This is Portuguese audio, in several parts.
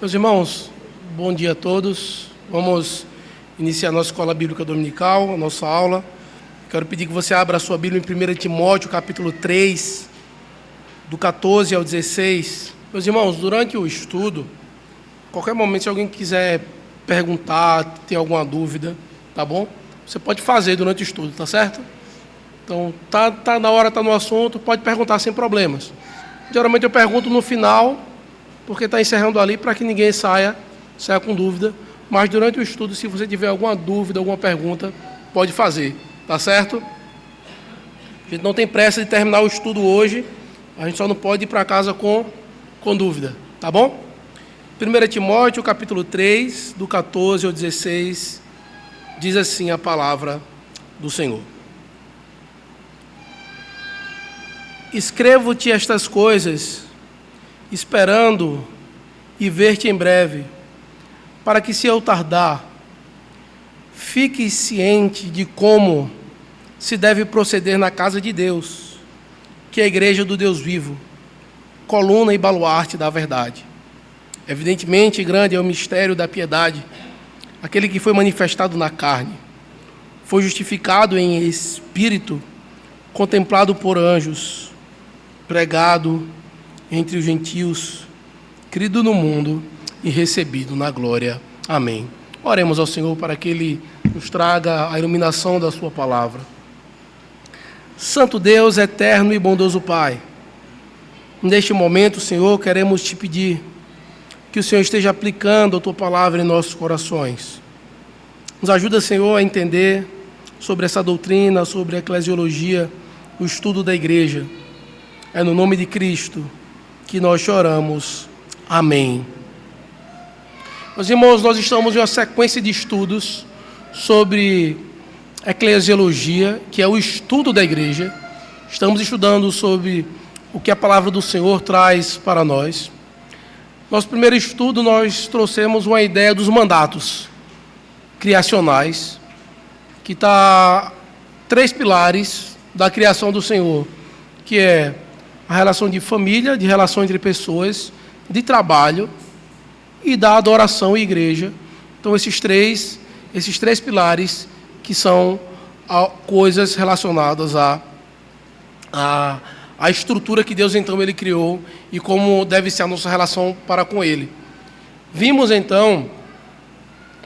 Meus irmãos, bom dia a todos. Vamos iniciar a nossa escola bíblica dominical, a nossa aula. Quero pedir que você abra a sua Bíblia em 1 Timóteo, capítulo 3, do 14 ao 16. Meus irmãos, durante o estudo, qualquer momento, se alguém quiser perguntar, ter alguma dúvida, tá bom? Você pode fazer durante o estudo, tá certo? Então, tá na hora, tá no assunto, pode perguntar sem problemas. Geralmente eu pergunto no final, porque está encerrando ali, para que ninguém saia com dúvida. Mas durante o estudo, se você tiver alguma dúvida, alguma pergunta, pode fazer, tá certo? A gente não tem pressa de terminar o estudo hoje, a gente só não pode ir para casa com dúvida, tá bom? 1 Timóteo, capítulo 3, do 14 ao 16, diz assim a palavra do Senhor. Escrevo-te estas coisas, esperando e ver-te em breve, para que, se eu tardar, fique ciente de como se deve proceder na casa de Deus, que é a igreja do Deus vivo, coluna e baluarte da verdade. Evidentemente, grande é o mistério da piedade, aquele que foi manifestado na carne, foi justificado em espírito, contemplado por anjos, pregado entre os gentios, crido no mundo e recebido na glória. Amém. Oremos ao Senhor para que Ele nos traga a iluminação da sua palavra. Santo Deus, eterno e bondoso Pai, neste momento, Senhor, queremos te pedir que o Senhor esteja aplicando a tua palavra em nossos corações. Nos ajuda, Senhor, a entender sobre essa doutrina, sobre a eclesiologia, o estudo da igreja. É no nome de Cristo que nós choramos. Amém. Meus irmãos, nós estamos em uma sequência de estudos sobre eclesiologia, que é o estudo da igreja. Estamos estudando sobre o que a palavra do Senhor traz para nós. Nosso primeiro estudo, nós trouxemos uma ideia dos mandatos criacionais, que está 3 pilares da criação do Senhor, que é a relação de família, de relação entre pessoas, de trabalho e da adoração e igreja. Então, esses três pilares que são coisas relacionadas à estrutura que Deus, então, Ele criou e como deve ser a nossa relação para com Ele. Vimos, então,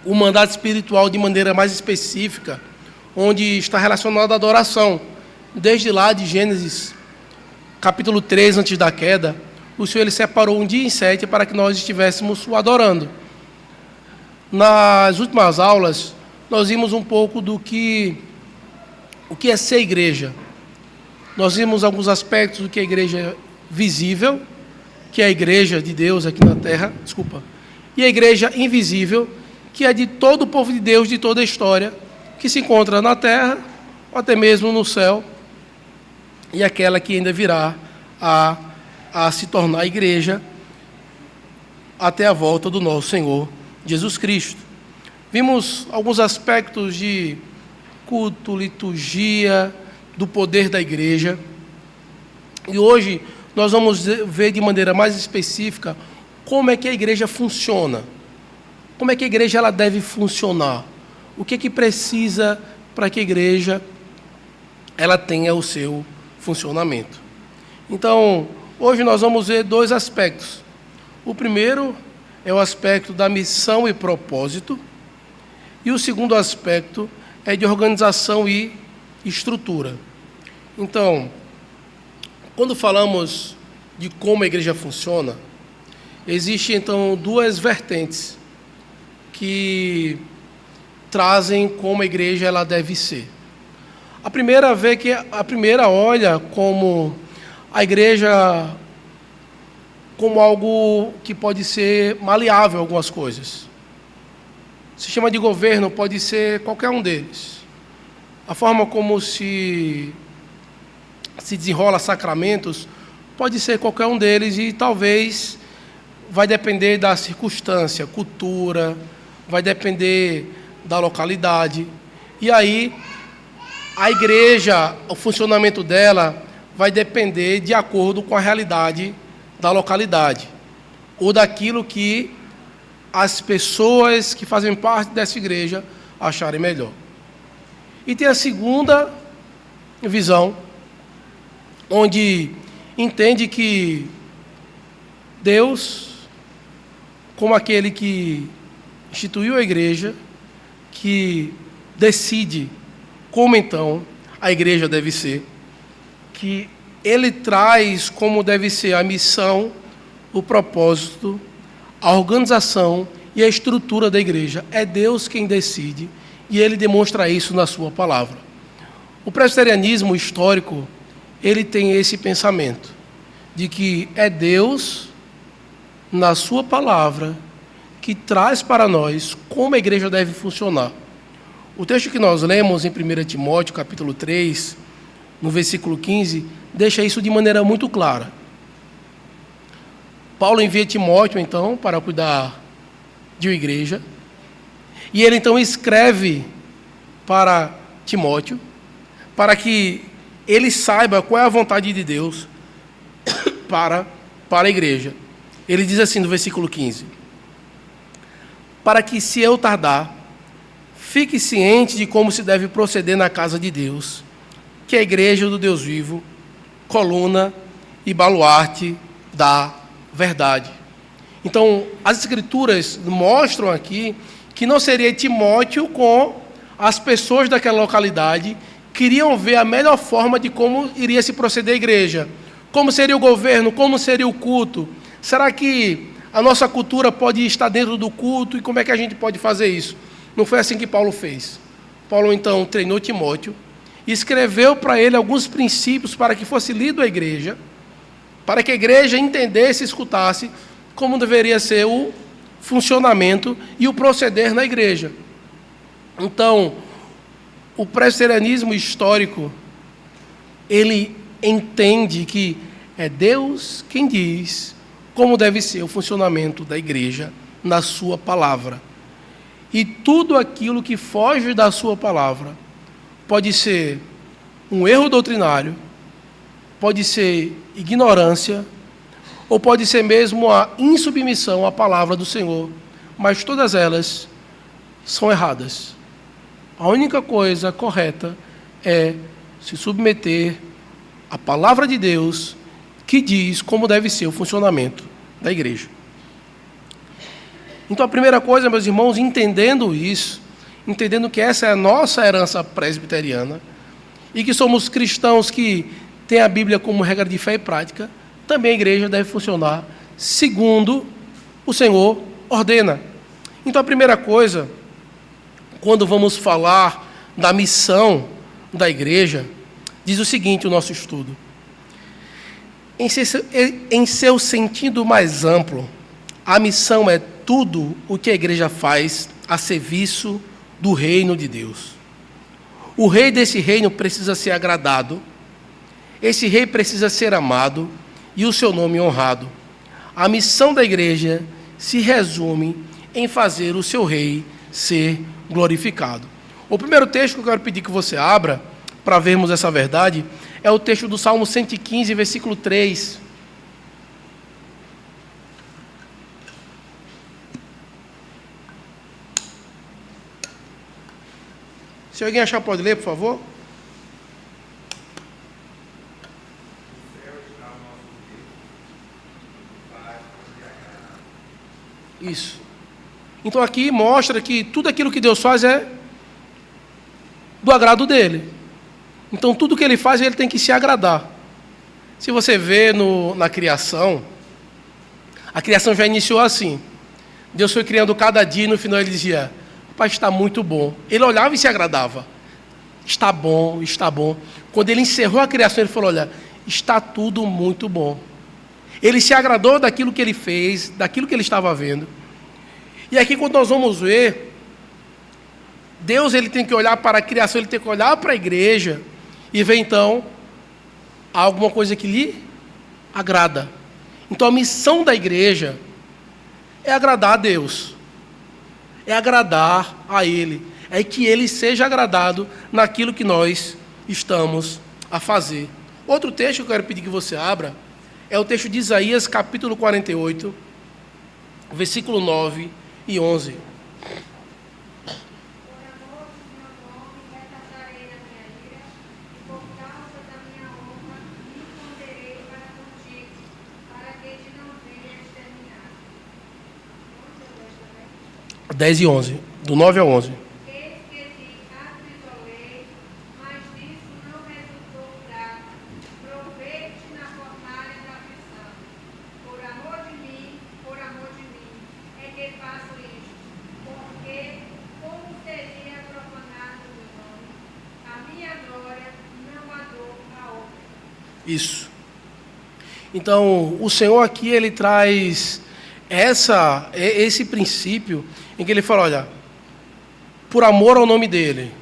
o mandato espiritual de maneira mais específica, onde está relacionado à adoração. Desde lá de Gênesis, capítulo 3, antes da queda, o Senhor Ele separou um dia em 7 para que nós estivéssemos o adorando. Nas últimas aulas, nós vimos um pouco o que é ser igreja. Nós vimos alguns aspectos do que é a igreja visível, que é a igreja de Deus aqui na terra, e a igreja invisível, que é de todo o povo de Deus, de toda a história, que se encontra na terra, ou até mesmo no céu, e aquela que ainda virá a se tornar igreja até a volta do nosso Senhor Jesus Cristo. Vimos alguns aspectos de culto, liturgia, do poder da igreja. E hoje nós vamos ver de maneira mais específica como é que a igreja funciona. Como é que a igreja ela deve funcionar. O que precisa para que a igreja ela tenha o seu funcionamento. Então, hoje nós vamos ver 2 aspectos. O primeiro é o aspecto da missão e propósito, e o segundo aspecto é de organização e estrutura. Então, quando falamos de como a igreja funciona, existem então 2 vertentes que trazem como a igreja ela deve ser. A primeira olha como a igreja como algo que pode ser maleável algumas coisas. O sistema de governo pode ser qualquer um deles. A forma como se desenrola sacramentos pode ser qualquer um deles e talvez vai depender da circunstância, cultura, vai depender da localidade. E aí a igreja, o funcionamento dela vai depender de acordo com a realidade da localidade ou daquilo que as pessoas que fazem parte dessa igreja acharem melhor. E tem a segunda visão, onde entende que Deus, como aquele que instituiu a igreja, que decide como então a igreja deve ser, que Ele traz como deve ser a missão, o propósito, a organização e a estrutura da igreja. É Deus quem decide e Ele demonstra isso na sua palavra. O presbiterianismo histórico, ele tem esse pensamento de que é Deus, na sua palavra, que traz para nós como a igreja deve funcionar. O texto que nós lemos em 1 Timóteo, capítulo 3, no versículo 15, deixa isso de maneira muito clara. Paulo envia Timóteo, então, para cuidar de uma igreja, e ele, então, escreve para Timóteo, para que ele saiba qual é a vontade de Deus para a igreja. Ele diz assim no versículo 15: para que, se eu tardar, fique ciente de como se deve proceder na casa de Deus, que é a igreja do Deus vivo, coluna e baluarte da verdade. Então, as Escrituras mostram aqui que não seria Timóteo com as pessoas daquela localidade queriam ver a melhor forma de como iria se proceder a igreja. Como seria o governo, como seria o culto. Será que a nossa cultura pode estar dentro do culto e como é que a gente pode fazer isso? Não foi assim que Paulo fez. Paulo, então, treinou Timóteo e escreveu para ele alguns princípios para que fosse lido à igreja, para que a igreja entendesse e escutasse como deveria ser o funcionamento e o proceder na igreja. Então, o presbiterianismo histórico, ele entende que é Deus quem diz como deve ser o funcionamento da igreja na sua palavra. E tudo aquilo que foge da sua palavra pode ser um erro doutrinário, pode ser ignorância, ou pode ser mesmo a insubmissão à palavra do Senhor, mas todas elas são erradas. A única coisa correta é se submeter à palavra de Deus, que diz como deve ser o funcionamento da igreja. Então, a primeira coisa, meus irmãos, entendendo isso, entendendo que essa é a nossa herança presbiteriana, e que somos cristãos que têm a Bíblia como regra de fé e prática, também a igreja deve funcionar segundo o Senhor ordena. Então, a primeira coisa, quando vamos falar da missão da igreja, diz o seguinte, o nosso estudo: em seu sentido mais amplo, a missão é tudo o que a igreja faz a serviço do reino de Deus. O rei desse reino precisa ser agradado, esse rei precisa ser amado e o seu nome honrado. A missão da igreja se resume em fazer o seu rei ser glorificado. O primeiro texto que eu quero pedir que você abra, para vermos essa verdade, é o texto do Salmo 115, versículo 3. Se alguém achar, pode ler, por favor. Isso. Então aqui mostra que tudo aquilo que Deus faz é do agrado dele. Então tudo que ele faz, ele tem que se agradar. Se você vê na criação, a criação já iniciou assim. Deus foi criando cada dia e no final ele dizia: Pai, está muito bom. Ele olhava e se agradava. Está bom, está bom. Quando ele encerrou a criação, ele falou: olha, está tudo muito bom. Ele se agradou daquilo que ele fez, daquilo que ele estava vendo. E aqui, quando nós vamos ver, Deus, ele tem que olhar para a criação, ele tem que olhar para a igreja e ver, então, alguma coisa que lhe agrada. Então, a missão da igreja é agradar a Deus. É agradar a Ele. É que Ele seja agradado naquilo que nós estamos a fazer. Outro texto que eu quero pedir que você abra é o texto de Isaías, capítulo 48, versículo 9 e 11. Dez e 11, do 9 ao 11. Isso. Então, o Senhor aqui, ele traz esse princípio em que ele fala, olha, por amor ao nome dele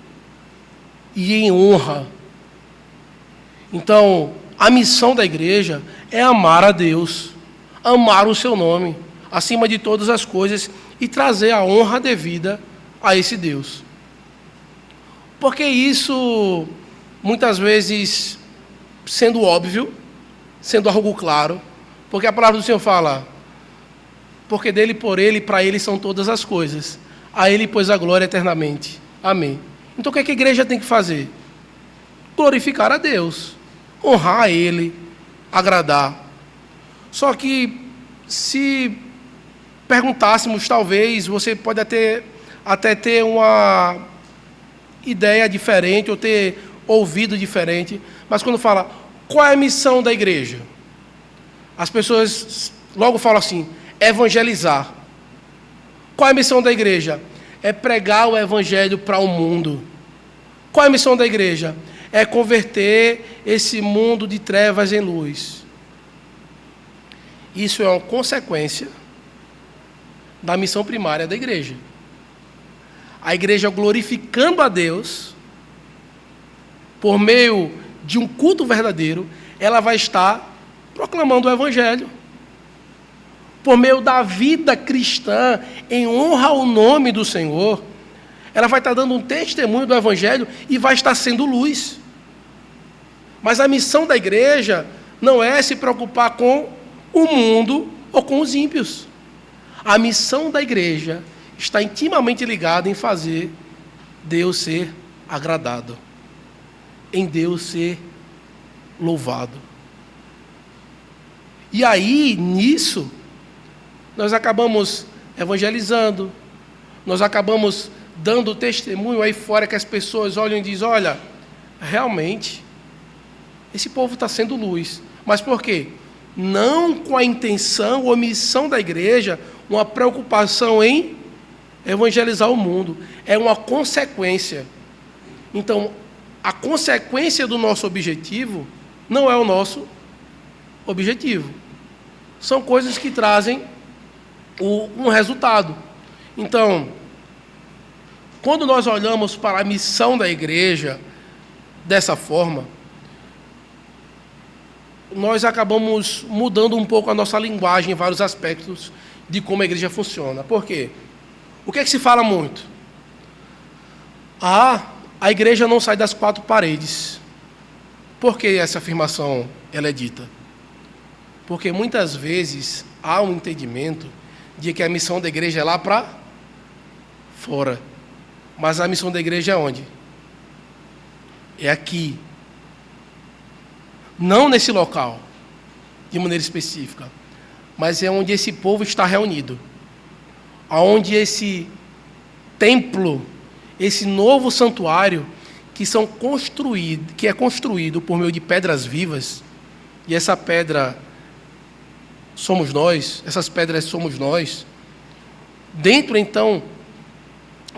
e em honra. Então, a missão da igreja é amar a Deus, amar o seu nome, acima de todas as coisas, e trazer a honra devida a esse Deus. Porque isso, muitas vezes, sendo óbvio, sendo algo claro, porque a palavra do Senhor fala, porque dele, por ele e para ele são todas as coisas, a ele pois a glória eternamente. Amém. Então o que a igreja tem que fazer? Glorificar a Deus, honrar a ele, agradar. Só que se perguntássemos, talvez, você pode até ter uma ideia diferente, ou ter ouvido diferente, mas quando fala, qual é a missão da igreja? As pessoas logo falam assim, evangelizar. Qual é a missão da igreja? É pregar o evangelho para o mundo. Qual é a missão da igreja? É converter esse mundo de trevas em luz. Isso é uma consequência da missão primária da igreja. A igreja glorificando a Deus, por meio de um culto verdadeiro, ela vai estar proclamando o evangelho. Por meio da vida cristã, em honra ao nome do Senhor, ela vai estar dando um testemunho do evangelho e vai estar sendo luz. Mas a missão da igreja não é se preocupar com o mundo ou com os ímpios. A missão da igreja está intimamente ligada em fazer Deus ser agradado, em Deus ser louvado. E aí, nisso, nós acabamos evangelizando, nós acabamos dando testemunho aí fora, que as pessoas olham e dizem, olha, realmente, esse povo está sendo luz. Mas por quê? Não com a intenção ou missão da igreja, uma preocupação em evangelizar o mundo. É uma consequência. Então, a consequência do nosso objetivo não é o nosso objetivo. São coisas que trazem um resultado. Então, quando nós olhamos para a missão da igreja dessa forma, nós acabamos mudando um pouco a nossa linguagem em vários aspectos de como a igreja funciona. Por quê? O que é que se fala muito? A igreja não sai das quatro paredes. Por que essa afirmação ela é dita? Porque muitas vezes há um entendimento de que a missão da igreja é lá para fora. Mas a missão da igreja é onde? É aqui. Não nesse local, de maneira específica, mas é onde esse povo está reunido. Onde esse templo, esse novo santuário, que é construído por meio de pedras vivas, e essa pedra somos nós, essas pedras somos nós. Dentro, então,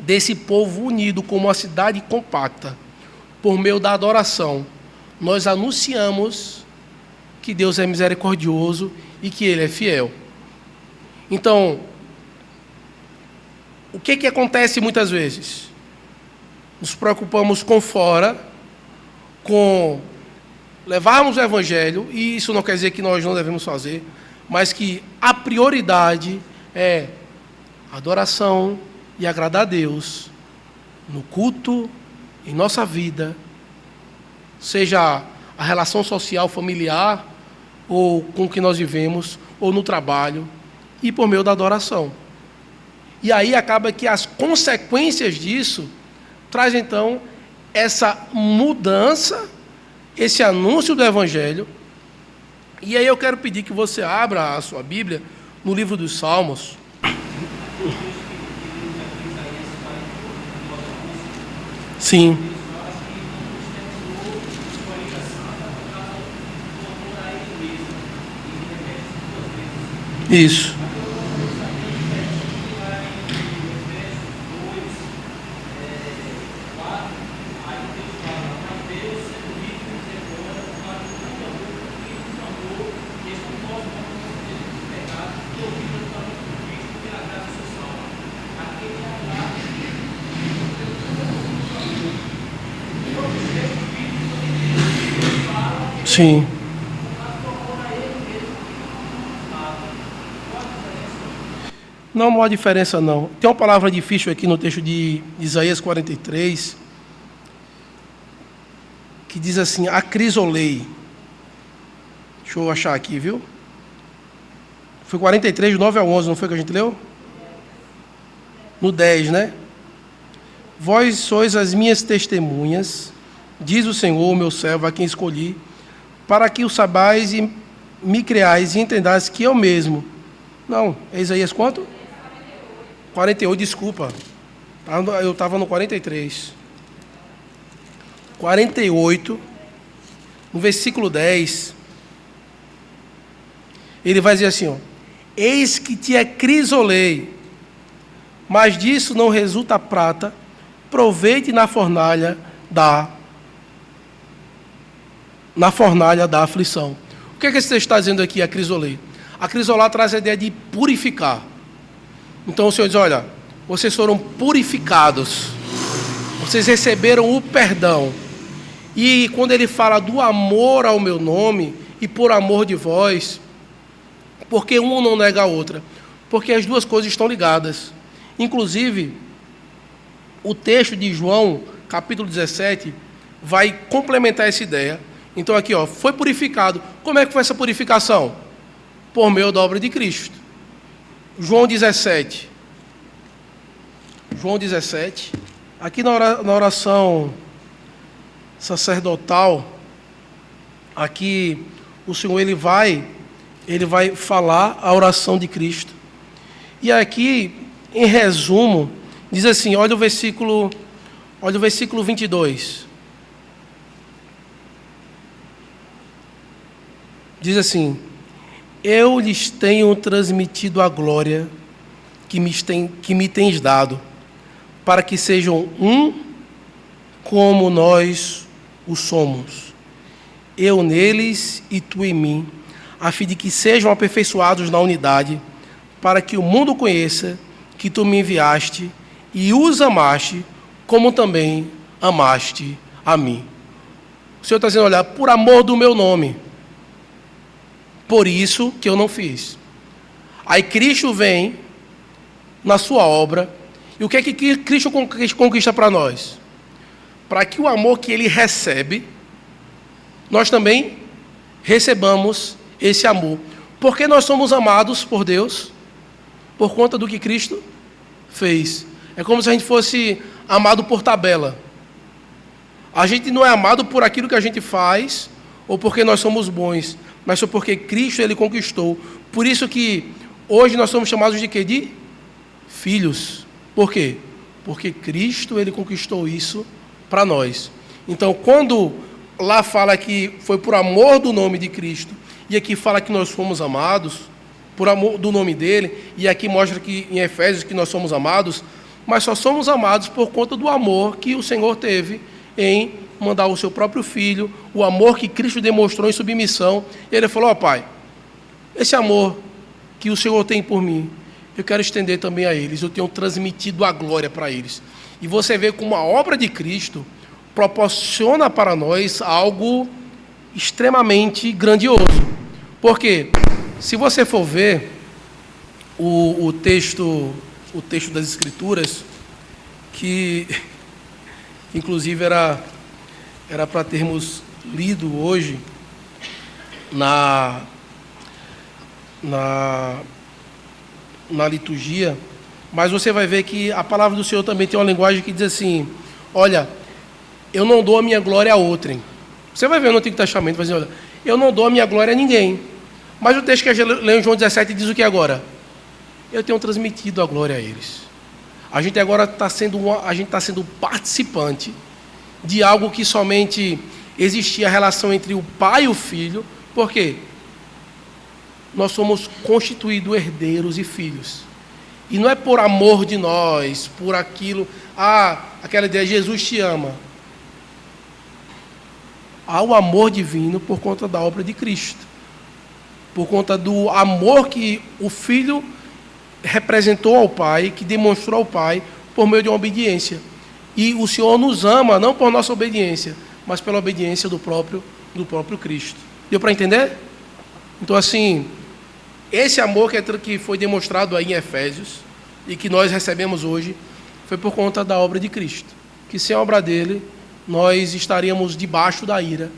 desse povo unido como uma cidade compacta, por meio da adoração, nós anunciamos que Deus é misericordioso e que Ele é fiel. Então, o que acontece muitas vezes? Nos preocupamos com fora, com levarmos o Evangelho, e isso não quer dizer que nós não devemos fazer, mas que a prioridade é adoração e agradar a Deus no culto, em nossa vida, seja a relação social, familiar, ou com o que nós vivemos, ou no trabalho, e por meio da adoração. E aí acaba que as consequências disso traz então essa mudança, esse anúncio do Evangelho. E aí eu quero pedir que você abra a sua Bíblia no livro dos Salmos. Sim. Isso. Sim. Não há diferença, não. Tem uma palavra difícil aqui no texto de Isaías 43, que diz assim, acrisolei. Deixa eu achar aqui, viu? Foi 43, de 9 a 11, não foi que a gente leu? No 10, né? Vós sois as minhas testemunhas, diz o Senhor, meu servo, a quem escolhi, para que o sabais e me creais e entendais que eu mesmo. Não, é Isaías quanto? 48, desculpa. Eu estava no 43. 48, no versículo 10, ele vai dizer assim, ó, eis que te acrisolei, mas disso não resulta prata, proveite na fornalha da aflição. O que é que esse texto está dizendo aqui, acrisolei? Acrisolar traz a ideia de purificar. Então o Senhor diz, olha, vocês foram purificados, vocês receberam o perdão. E quando ele fala do amor ao meu nome e por amor de vós, porque um não nega a outra? Porque as duas coisas estão ligadas. Inclusive, o texto de João, capítulo 17, vai complementar essa ideia. Então aqui, ó, foi purificado. Como é que foi essa purificação? Por meio da obra de Cristo. João 17. João 17. Aqui na oração sacerdotal, aqui o Senhor ele vai falar a oração de Cristo. E aqui, em resumo, diz assim, olha o versículo 22. Diz assim, eu lhes tenho transmitido a glória que me tens dado, para que sejam um como nós o somos. Eu neles e tu em mim, a fim de que sejam aperfeiçoados na unidade, para que o mundo conheça que tu me enviaste e os amaste, como também amaste a mim. O Senhor está dizendo, olha, por amor do meu nome, por isso que eu não fiz. Aí Cristo vem na sua obra, e o que é que Cristo conquista para nós? Para que o amor que ele recebe, nós também recebamos esse amor. Porque nós somos amados por Deus, por conta do que Cristo fez. É como se a gente fosse amado por tabela. A gente não é amado por aquilo que a gente faz, ou porque nós somos bons, mas só porque Cristo ele conquistou. Por isso que hoje nós somos chamados de quê? De filhos. Por quê? Porque Cristo ele conquistou isso para nós. Então, quando lá fala que foi por amor do nome de Cristo, e aqui fala que nós fomos amados, por amor do nome dele, e aqui mostra que em Efésios que nós somos amados, mas só somos amados por conta do amor que o Senhor teve em mandar o seu próprio Filho, o amor que Cristo demonstrou em submissão. E ele falou, ó Pai, esse amor que o Senhor tem por mim, eu quero estender também a eles, eu tenho transmitido a glória para eles. E você vê como a obra de Cristo proporciona para nós algo extremamente grandioso. Porque, se você for ver o texto das Escrituras, que inclusive era para termos lido hoje na liturgia, Mas você vai ver que a palavra do Senhor também tem uma linguagem que diz assim: olha, eu não dou a minha glória a outrem. Você vai ver no Antigo Testamento, vai dizer, olha, eu não dou a minha glória a ninguém. Mas o texto que a gente leu em João 17 diz o que agora? Eu tenho transmitido a glória a eles. A gente agora está sendo participante de algo que somente existia a relação entre o pai e o filho. Por quê? Nós somos constituídos herdeiros e filhos. E não é por amor de nós, por aquilo, aquela ideia, Jesus te ama. Há o amor divino por conta da obra de Cristo. Por conta do amor que o Filho representou ao Pai, que demonstrou ao Pai, por meio de uma obediência. E o Senhor nos ama, não por nossa obediência, mas pela obediência do próprio Cristo. Deu para entender? Então, assim, esse amor que foi demonstrado aí em Efésios, e que nós recebemos hoje, foi por conta da obra de Cristo. Que sem a obra dele, nós estaríamos debaixo da ira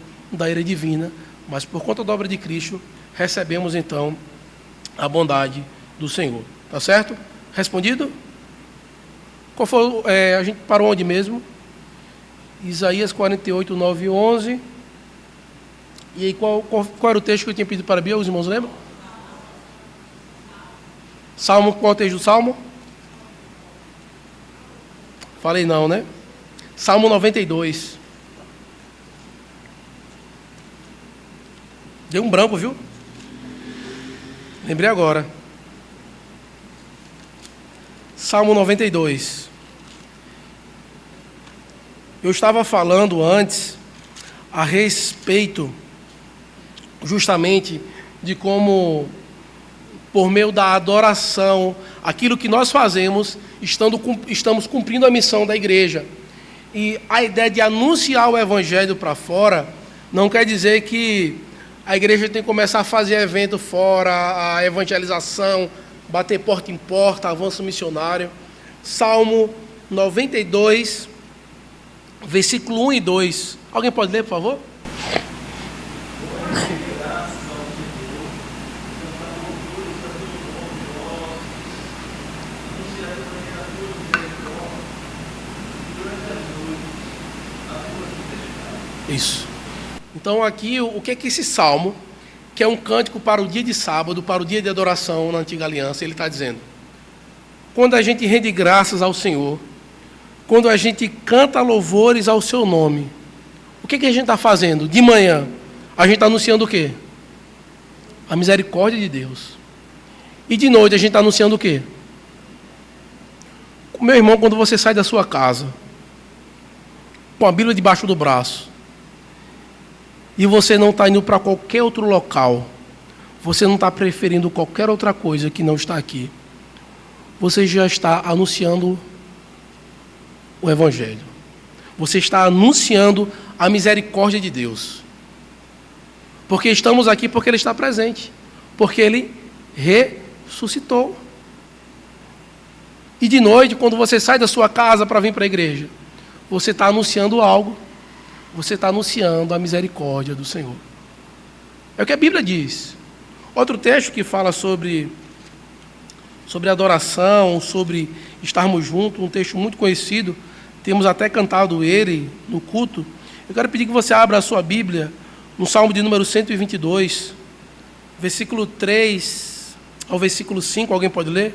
divina, mas por conta da obra de Cristo, recebemos então a bondade do Senhor. Tá certo? Respondido? Qual foi, a gente parou onde mesmo? Isaías 48, 9 e 11. E aí qual era o texto que eu tinha pedido para a Bia? Os irmãos lembram? Salmo, qual é o texto do Salmo? Falei não, né? Salmo 92. Deu um branco, viu? Lembrei agora. Salmo 92. Eu estava falando antes a respeito justamente de como, por meio da adoração, aquilo que nós fazemos, estamos cumprindo a missão da igreja. E a ideia de anunciar o evangelho para fora não quer dizer que a igreja tem que começar a fazer evento fora, a evangelização, bater porta em porta, avanço missionário. Salmo 92, versículo 1 e 2. Alguém pode ler, por favor? Isso. Então aqui, o que é que esse salmo, que é um cântico para o dia de sábado, para o dia de adoração na antiga aliança, ele está dizendo? Quando a gente rende graças ao Senhor, quando a gente canta louvores ao seu nome, o que é que a gente está fazendo? De manhã, a gente está anunciando o quê? A misericórdia de Deus. E de noite a gente está anunciando o quê? Meu irmão, quando você sai da sua casa, com a Bíblia debaixo do braço, e você não está indo para qualquer outro local, você não está preferindo qualquer outra coisa que não está aqui, você já está anunciando o Evangelho. Você está anunciando a misericórdia de Deus. Porque estamos aqui porque Ele está presente. Porque Ele ressuscitou. E de noite, quando você sai da sua casa para vir para a igreja, você está anunciando algo. Você está anunciando a misericórdia do Senhor. É o que a Bíblia diz. Outro texto que fala sobre adoração, sobre estarmos juntos, um texto muito conhecido, temos até cantado ele no culto. Eu quero pedir que você abra a sua Bíblia no Salmo de número 122, versículo 3 ao versículo 5, alguém pode ler?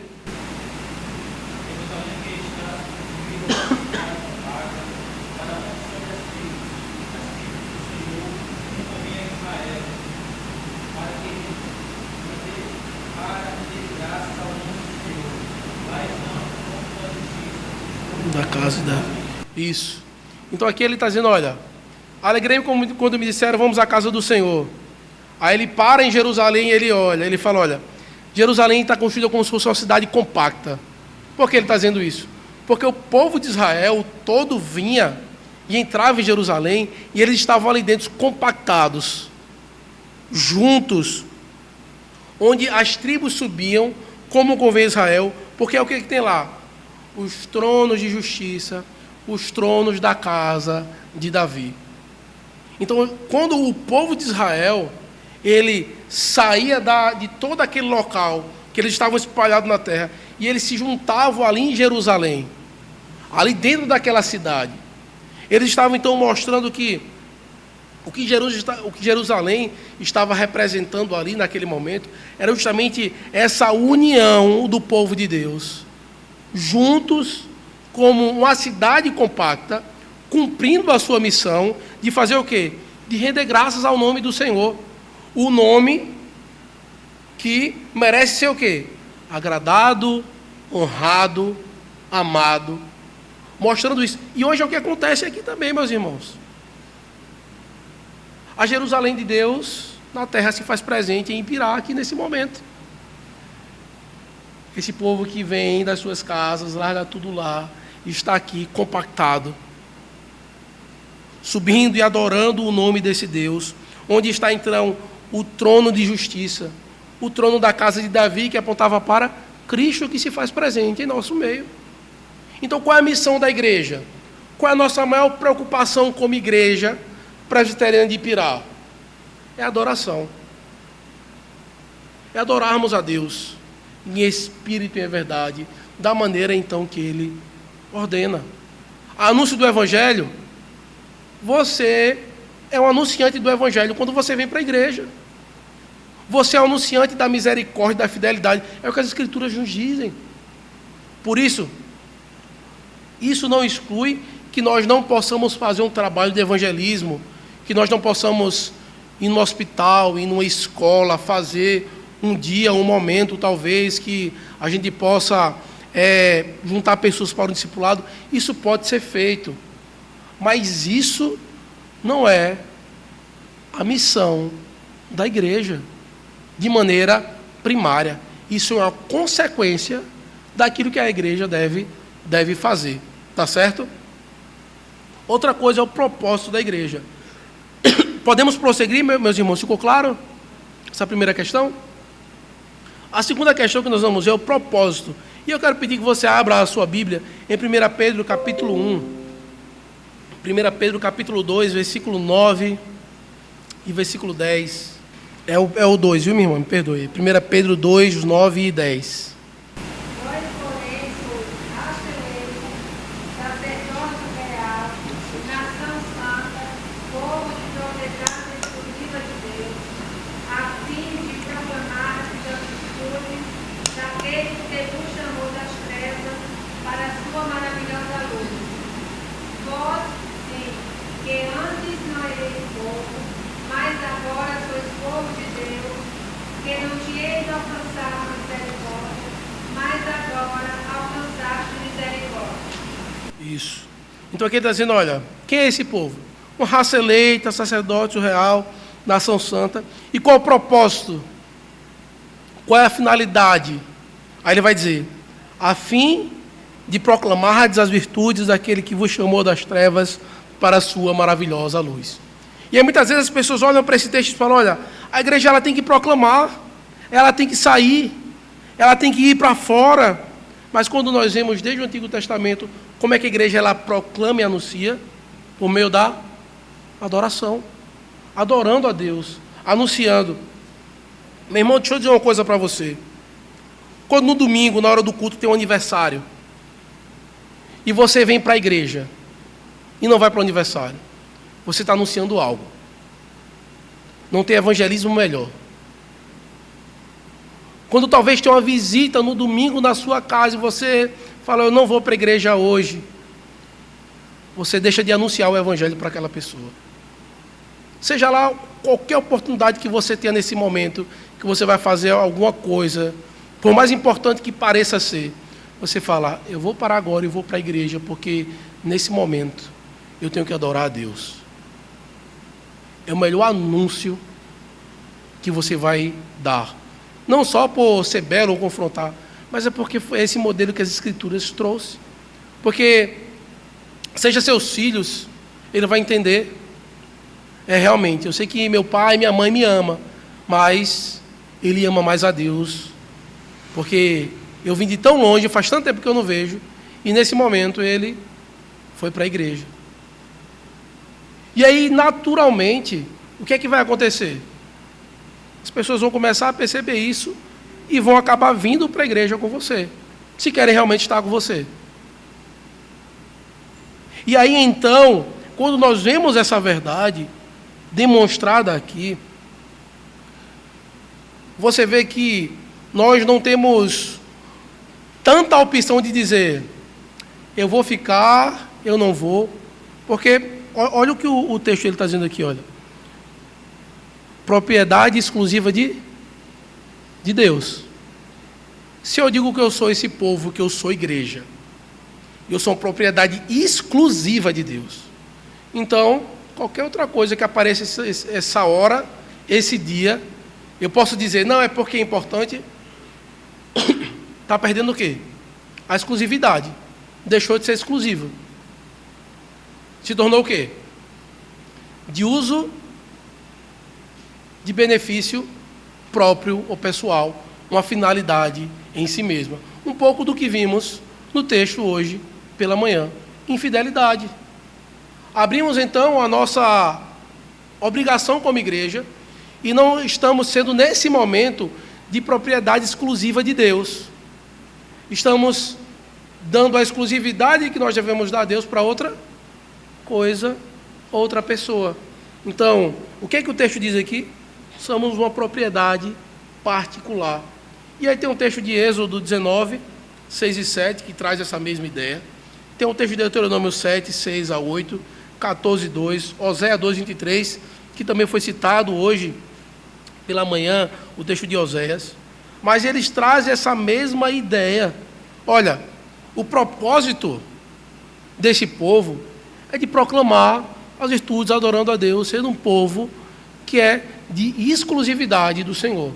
Da casa de Davi. Isso. Então aqui ele está dizendo, olha, alegrei-me quando me disseram, vamos à casa do Senhor. Aí ele para em Jerusalém e ele olha, ele fala, olha, Jerusalém está construída como se fosse uma cidade compacta. Por que ele está dizendo isso? Porque o povo de Israel todo vinha e entrava em Jerusalém e eles estavam ali dentro compactados, juntos, onde as tribos subiam, como convém Israel, porque é o que tem lá? Os tronos de justiça, os tronos da casa de Davi. Então, quando o povo de Israel, ele saía de todo aquele local, que eles estavam espalhados na terra, e eles se juntavam ali em Jerusalém, ali dentro daquela cidade. Eles estavam então mostrando que o que Jerusalém estava representando ali naquele momento era justamente essa união do povo de Deus, juntos como uma cidade compacta, cumprindo a sua missão de fazer o quê? De render graças ao nome do Senhor. O nome que merece ser o quê? Agradado, honrado, amado, mostrando isso. E hoje é o que acontece aqui também, meus irmãos. A Jerusalém de Deus na terra se faz presente em Ibirá aqui nesse momento. Esse povo que vem das suas casas, larga tudo lá, está aqui compactado, subindo e adorando o nome desse Deus, onde está então o trono de justiça, o trono da casa de Davi, que apontava para Cristo, que se faz presente em nosso meio. Então, qual é a missão da igreja? Qual é a nossa maior preocupação como igreja presbiteriana de Ibirá? É a adoração. É adorarmos a Deus em espírito e em verdade, da maneira então que Ele ordena. Anúncio do Evangelho, você é um anunciante do Evangelho quando você vem para a igreja. Você é um anunciante da misericórdia, da fidelidade. É o que as Escrituras nos dizem. Por isso, isso não exclui que nós não possamos fazer um trabalho de evangelismo, que nós não possamos ir no hospital, ir numa escola, fazer um dia, um momento, talvez, que a gente possa juntar pessoas para o discipulado. Isso pode ser feito. Mas isso não é a missão da igreja, de maneira primária. Isso é uma consequência daquilo que a igreja deve fazer. Tá certo? Outra coisa é o propósito da igreja. Podemos prosseguir, meus irmãos? Ficou claro essa primeira questão? A segunda questão que nós vamos ver é o propósito. E eu quero pedir que você abra a sua Bíblia em 1 Pedro capítulo 1. 1 Pedro capítulo 2, versículo 9 e versículo 10. É o 2, viu, meu irmão? Me perdoe. 1 Pedro 2, 9 e 10. Isso. Então aqui ele está dizendo, olha, quem é esse povo? Uma raça eleita, sacerdócio real, nação santa. E qual o propósito? Qual é a finalidade? Aí ele vai dizer, a fim de proclamar as virtudes daquele que vos chamou das trevas para a sua maravilhosa luz. E aí muitas vezes as pessoas olham para esse texto e falam, olha, a igreja ela tem que proclamar, ela tem que sair, ela tem que ir para fora. Mas quando nós vemos desde o Antigo Testamento, como é que a igreja ela proclama e anuncia? Por meio da adoração, adorando a Deus, anunciando. Meu irmão, deixa eu dizer uma coisa para você. Quando no domingo, na hora do culto, tem um aniversário, e você vem para a igreja, e não vai para o aniversário, você está anunciando algo. Não tem evangelismo melhor. Quando talvez tenha uma visita no domingo na sua casa, e você fala, eu não vou para a igreja hoje, você deixa de anunciar o evangelho para aquela pessoa. Seja lá qualquer oportunidade que você tenha nesse momento, que você vai fazer alguma coisa, por mais importante que pareça ser, você fala, eu vou parar agora e vou para a igreja, porque nesse momento eu tenho que adorar a Deus. É o melhor anúncio que você vai dar. Não só por ser belo ou confrontar, mas é porque foi esse modelo que as Escrituras trouxe. Porque, seja seus filhos, ele vai entender. Realmente, eu sei que meu pai e minha mãe me amam, mas ele ama mais a Deus. Porque eu vim de tão longe, faz tanto tempo que eu não vejo, e nesse momento ele foi para a igreja. E aí, naturalmente, o que é que vai acontecer? As pessoas vão começar a perceber isso e vão acabar vindo para a igreja com você. se querem realmente estar com você. E aí então, quando nós vemos essa verdade demonstrada aqui, você vê que nós não temos tanta opção de dizer, eu vou ficar, eu não vou, porque olha o que o texto está dizendo aqui, olha. Propriedade exclusiva de Deus. Se eu digo que eu sou esse povo, que eu sou igreja, eu sou uma propriedade exclusiva de Deus. Então, qualquer outra coisa que apareça essa hora, esse dia, eu posso dizer, não, é porque é importante, está perdendo o quê? A exclusividade. Deixou de ser exclusivo. Se tornou o quê? De uso de benefício próprio ou pessoal, uma finalidade em si mesma. Um pouco do que vimos no texto hoje, pela manhã. Infidelidade. Abrimos então a nossa obrigação como igreja e não estamos sendo nesse momento de propriedade exclusiva de Deus. Estamos dando a exclusividade que nós devemos dar a Deus para outra coisa, outra pessoa. Então, o que é que o texto diz aqui? Somos uma propriedade particular. E aí tem um texto de Êxodo 19, 6 e 7, que traz essa mesma ideia. Tem um texto de Deuteronômio 7, 6 a 8, 14, 2, Oséias 2, 23, que também foi citado hoje pela manhã, o texto de Oséias. Mas eles trazem essa mesma ideia. Olha, o propósito desse povo é de proclamar as virtudes adorando a Deus, sendo um povo que é de exclusividade do Senhor.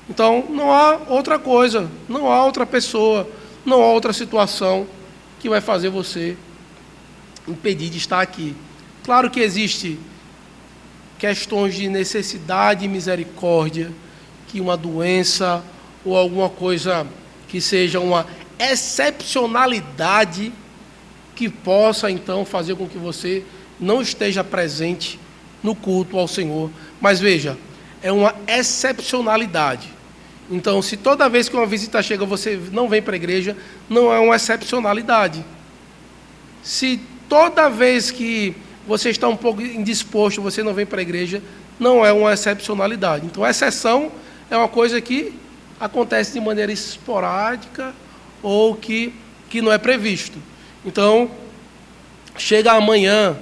Então, não há outra coisa, não há outra pessoa, não há outra situação que vai fazer você impedir de estar aqui. Claro que existe questões de necessidade e misericórdia, que uma doença ou alguma coisa que seja uma excepcionalidade que possa, então, fazer com que você não esteja presente no culto ao Senhor. Mas veja, é uma excepcionalidade. Então, se toda vez que uma visita chega, você não vem para a igreja, não é uma excepcionalidade. Se toda vez que você está um pouco indisposto, você não vem para a igreja, não é uma excepcionalidade. Então, a exceção é uma coisa que acontece de maneira esporádica ou que não é previsto. Então, chega amanhã,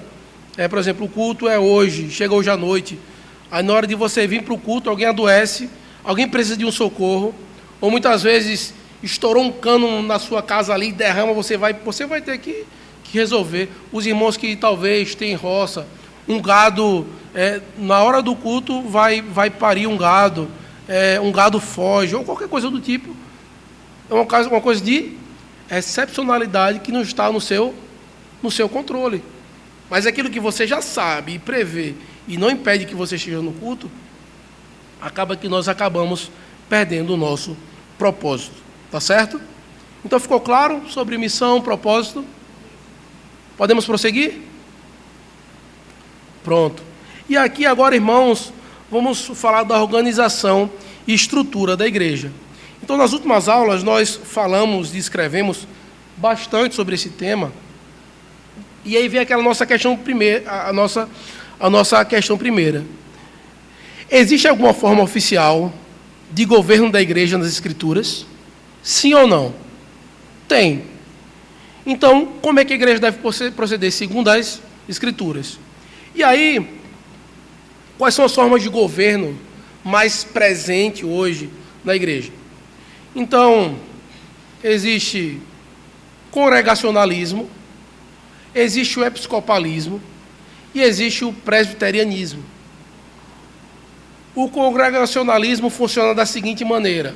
por exemplo, o culto é hoje, chega hoje à noite. Aí na hora de você vir para o culto, alguém adoece, alguém precisa de um socorro, ou muitas vezes estourou um cano na sua casa ali, derrama, você vai ter que resolver. Os irmãos que talvez têm roça, um gado, na hora do culto vai parir um gado foge, ou qualquer coisa do tipo. É uma coisa de excepcionalidade que não está no seu controle. Mas aquilo que você já sabe e prevê e não impede que você esteja no culto, acaba que nós acabamos perdendo o nosso propósito. Tá certo? Então ficou claro sobre missão, propósito? Podemos prosseguir? Pronto. E aqui agora, irmãos, vamos falar da organização e estrutura da igreja. Então, nas últimas aulas, nós falamos, descrevemos bastante sobre esse tema. E aí vem aquela nossa questão primeira, a nossa questão primeira. Existe alguma forma oficial de governo da igreja nas Escrituras? Sim ou não? Tem. Então, como é que a igreja deve proceder segundo as Escrituras? E aí, quais são as formas de governo mais presentes hoje na igreja? Então, existe congregacionalismo, existe o episcopalismo e existe o presbiterianismo. O congregacionalismo funciona da seguinte maneira: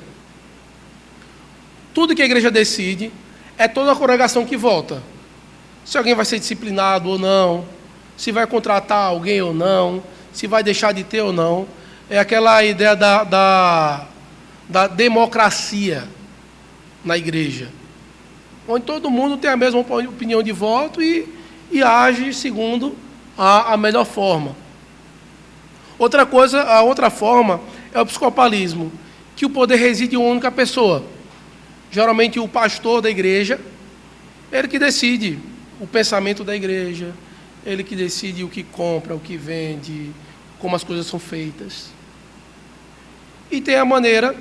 tudo que a igreja decide é toda a congregação que vota. Se alguém vai ser disciplinado ou não, se vai contratar alguém ou não, se vai deixar de ter ou não. É aquela ideia da democracia na igreja, onde todo mundo tem a mesma opinião de voto e age segundo a melhor forma. A outra forma é o episcopalismo, que o poder reside em uma única pessoa. Geralmente o pastor da igreja, ele que decide o pensamento da igreja, ele que decide o que compra, o que vende, como as coisas são feitas. E tem a maneira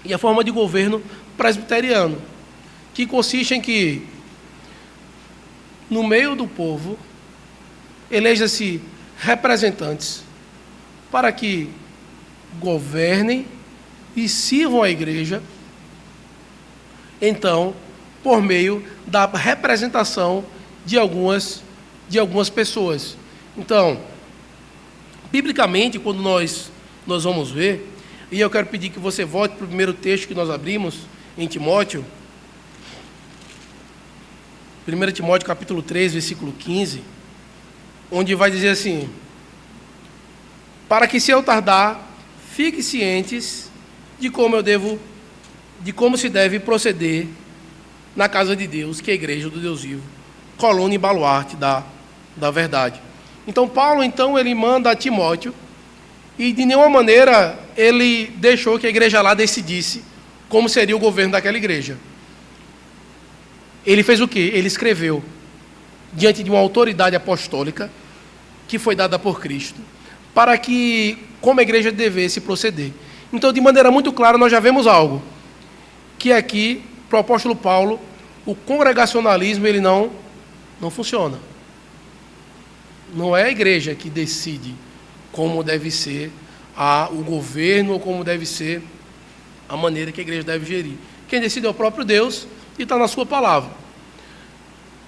e a forma de governo presbiteriano, que consiste em que, no meio do povo, eleja-se representantes para que governem e sirvam a igreja, então, por meio da representação de algumas pessoas. Então, biblicamente, quando nós vamos ver, e eu quero pedir que você volte para o primeiro texto que nós abrimos, em Timóteo, 1 Timóteo capítulo 3, versículo 15, onde vai dizer assim: para que, se eu tardar, fiquem cientes de como se deve proceder na casa de Deus, que é a igreja do Deus vivo, coluna e baluarte da verdade. Então, Paulo, ele manda a Timóteo, e de nenhuma maneira ele deixou que a igreja lá decidisse como seria o governo daquela igreja. Ele fez o quê? Ele escreveu diante de uma autoridade apostólica que foi dada por Cristo, para que, como a igreja devesse proceder. Então, de maneira muito clara, nós já vemos algo, que aqui, para o apóstolo Paulo, o congregacionalismo ele não funciona. Não é a igreja que decide como deve ser o governo, ou como deve ser a maneira que a igreja deve gerir. Quem decide é o próprio Deus, e está na sua palavra.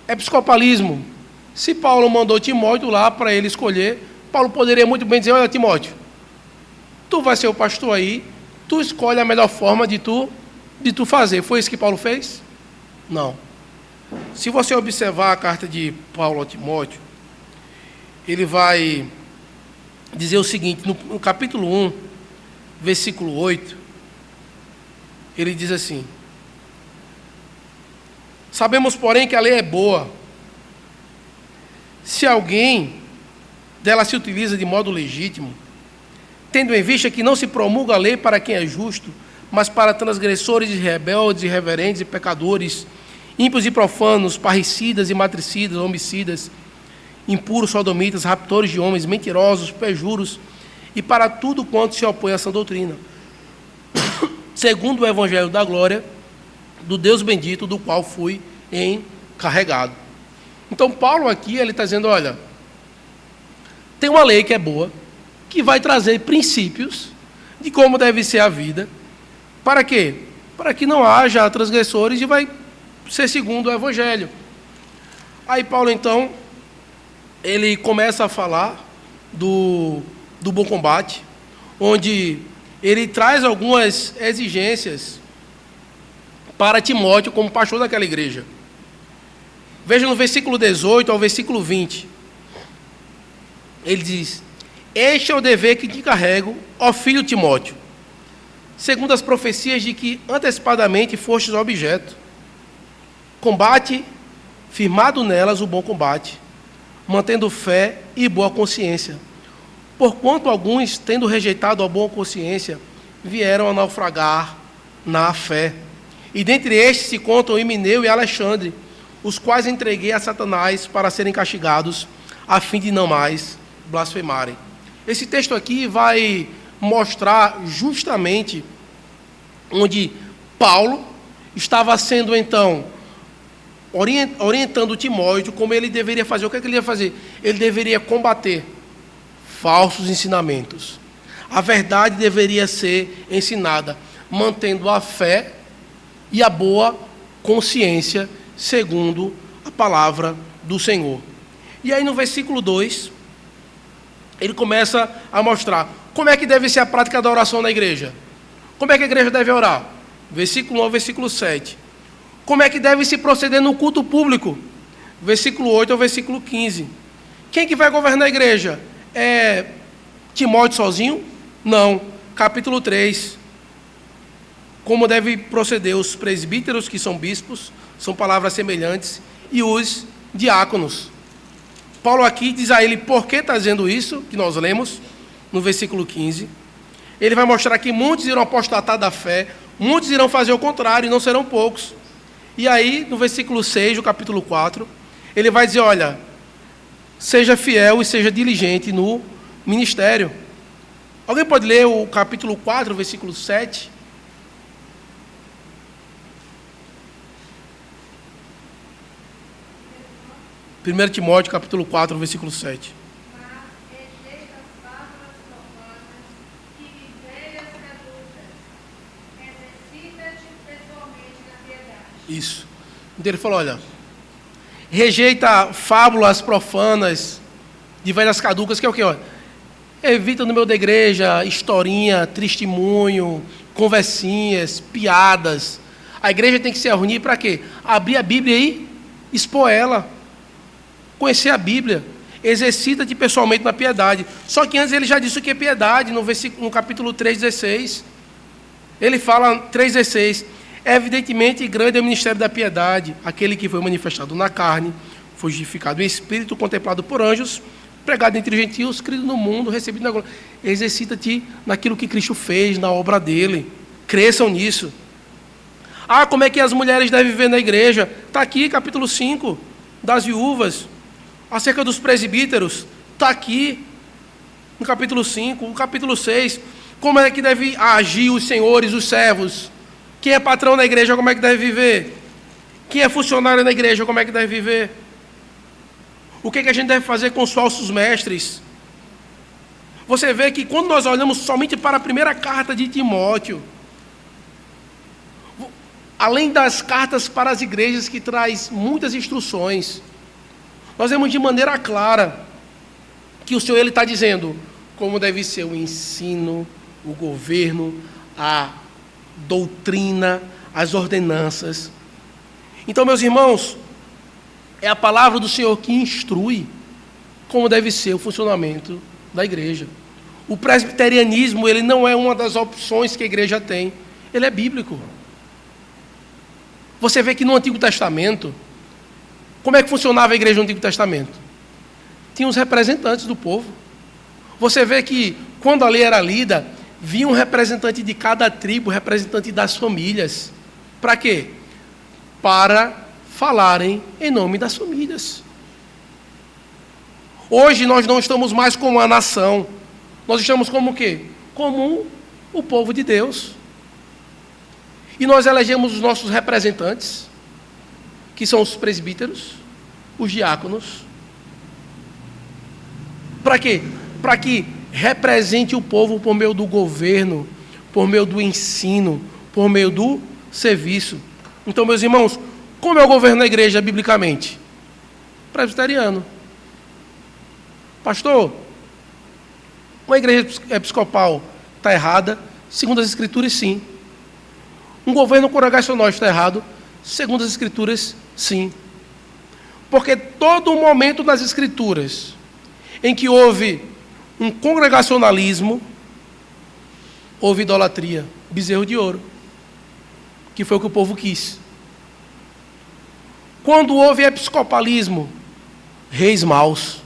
Episcopalismo. Se Paulo mandou Timóteo lá para ele escolher, Paulo poderia muito bem dizer: olha, Timóteo, tu vai ser o pastor aí, tu escolhe a melhor forma de tu fazer. Foi isso que Paulo fez? Não. Se você observar a carta de Paulo a Timóteo, ele vai dizer o seguinte, no capítulo 1, versículo 8, ele diz assim: sabemos, porém, que a lei é boa, se alguém dela se utiliza de modo legítimo, tendo em vista que não se promulga a lei para quem é justo, mas para transgressores e rebeldes, irreverentes e pecadores, ímpios e profanos, parricidas e matricidas, homicidas, impuros, sodomitas, raptores de homens, mentirosos, perjuros, e para tudo quanto se opõe a essa doutrina, segundo o evangelho da glória do Deus bendito, do qual fui encarregado. Então, Paulo aqui, ele está dizendo: olha, tem uma lei que é boa, que vai trazer princípios de como deve ser a vida. Para quê? Para que não haja transgressores, e vai ser segundo o evangelho. Aí Paulo, então, ele começa a falar do bom combate, onde ele traz algumas exigências para Timóteo como pastor daquela igreja. Veja no versículo 18 ao versículo 20. Ele diz: este é o dever que te encarrego, ó filho Timóteo, segundo as profecias de que antecipadamente fostes objeto. Combate, firmado nelas o bom combate, mantendo fé e boa consciência. Porquanto alguns, tendo rejeitado a boa consciência, vieram a naufragar na fé. E dentre estes se contam Himeneu e Alexandre, os quais entreguei a Satanás para serem castigados, a fim de não mais blasfemarem. Esse texto aqui vai mostrar justamente onde Paulo estava sendo, então, orientando Timóteo como ele deveria fazer. O que é que ele ia fazer? Ele deveria combater falsos ensinamentos. A verdade deveria ser ensinada, mantendo a fé e a boa consciência, segundo a palavra do Senhor. E aí no versículo 2, ele começa a mostrar como é que deve ser a prática da oração na igreja. Como é que a igreja deve orar? Versículo 1 ao versículo 7. Como é que deve se proceder no culto público? Versículo 8 ao versículo 15. Quem que vai governar a igreja? É Timóteo sozinho? Não. Capítulo 3. Como deve proceder os presbíteros, que são bispos, são palavras semelhantes, e os diáconos. Paulo aqui diz a ele por que está dizendo isso, que nós lemos no versículo 15. Ele vai mostrar que muitos irão apostatar da fé Muitos irão fazer o contrário, e não serão poucos. E aí, no versículo 6 do capítulo 4, ele vai dizer, olha, seja fiel e seja diligente no ministério. Alguém pode ler o capítulo 4, versículo 7? Primeiro Timóteo, capítulo 4, versículo 7. Isso. Então ele falou, olha, rejeita fábulas profanas de velhas caducas, que é o quê? Olha, evita no meio da igreja historinha, testemunho, conversinhas, piadas. A igreja tem que se reunir para quê? Abrir a Bíblia e expor ela. Conhecer a Bíblia. Exercita-te pessoalmente na piedade. Só que antes ele já disse o que é piedade, no capítulo 3,16. Ele fala, 3,16, evidentemente grande é o ministério da piedade, aquele que foi manifestado na carne, foi justificado em espírito, contemplado por anjos, pregado entre gentios, crido no mundo, recebido na glória. Exercita-te naquilo que Cristo fez, na obra dele. Cresçam nisso. Ah, como é que as mulheres devem viver na igreja? Está aqui, capítulo 5, das viúvas. Acerca dos presbíteros, está aqui, no capítulo 5, no capítulo 6. Como é que deve agir os senhores, os servos? Quem é patrão na igreja, como é que deve viver? Quem é funcionário na igreja, como é que deve viver? O que é que a gente deve fazer com os falsos mestres? Você vê que quando nós olhamos somente para a primeira carta de Timóteo, além das cartas para as igrejas que traz muitas instruções, nós vemos de maneira clara que o Senhor ele está dizendo como deve ser o ensino, o governo, a doutrina, as ordenanças. Então, meus irmãos, é a palavra do Senhor que instrui como deve ser o funcionamento da igreja. O presbiterianismo, ele não é uma das opções que a igreja tem, ele é bíblico. Você vê que no Antigo Testamento, como é que funcionava a igreja no Antigo Testamento? Tinha os representantes do povo. Você vê que, quando a lei era lida, vinha um representante de cada tribo, representante das famílias. Para quê? Para falarem em nome das famílias. Hoje nós não estamos mais como a nação. Nós estamos como o quê? Como o povo de Deus. E nós elegemos os nossos representantes, que são os presbíteros, os diáconos. Para quê? Para que represente o povo por meio do governo, por meio do ensino, por meio do serviço. Então, meus irmãos, como é o governo da igreja biblicamente? Presbiteriano. Pastor, uma igreja episcopal está errada? Segundo as Escrituras, sim. Um governo congregacional está errado? Segundo as Escrituras, sim. Porque todo momento nas Escrituras em que houve um congregacionalismo, houve idolatria, bezerro de ouro, que foi o que o povo quis. Quando houve episcopalismo, reis maus.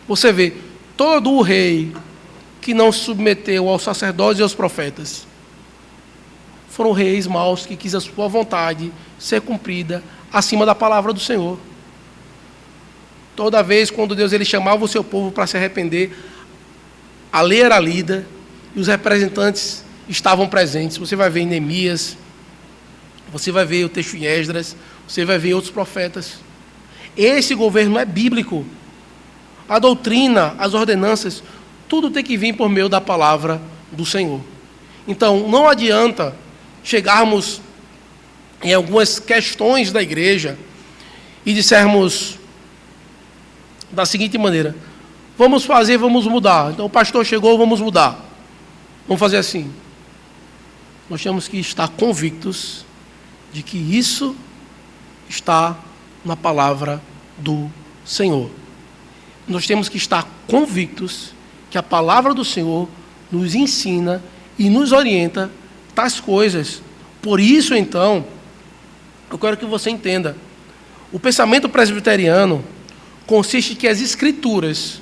Você vê, todo o rei que não se submeteu aos sacerdotes e aos profetas, foram reis maus que quis a sua vontade ser cumprida acima da palavra do Senhor. Toda vez quando Deus ele chamava o seu povo para se arrepender, a lei era lida e os representantes estavam presentes. Você vai ver em Neemias, você vai ver o texto em Esdras, você vai ver outros profetas. Esse governo é bíblico. A doutrina, as ordenanças, tudo tem que vir por meio da palavra do Senhor. Então, não adianta chegarmos em algumas questões da igreja e dissermos da seguinte maneira: vamos fazer, vamos mudar. Então o pastor chegou, vamos mudar. Vamos fazer assim. Nós temos que estar convictos de que isso está na palavra do Senhor. Nós temos que estar convictos que a palavra do Senhor nos ensina e nos orienta tais coisas. Por isso, então, eu quero que você entenda. O pensamento presbiteriano consiste em que as Escrituras,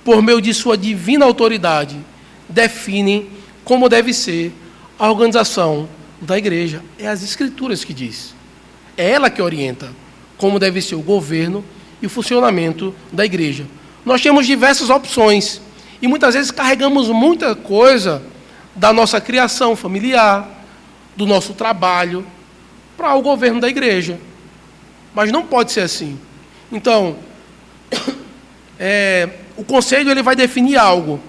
por meio de sua divina autoridade, definem como deve ser a organização da igreja. É as Escrituras que diz. É ela que orienta como deve ser o governo e o funcionamento da igreja. Nós temos diversas opções e muitas vezes carregamos muita coisa da nossa criação familiar, do nosso trabalho, para o governo da igreja. Mas não pode ser assim. Então, o conselho ele vai definir algo.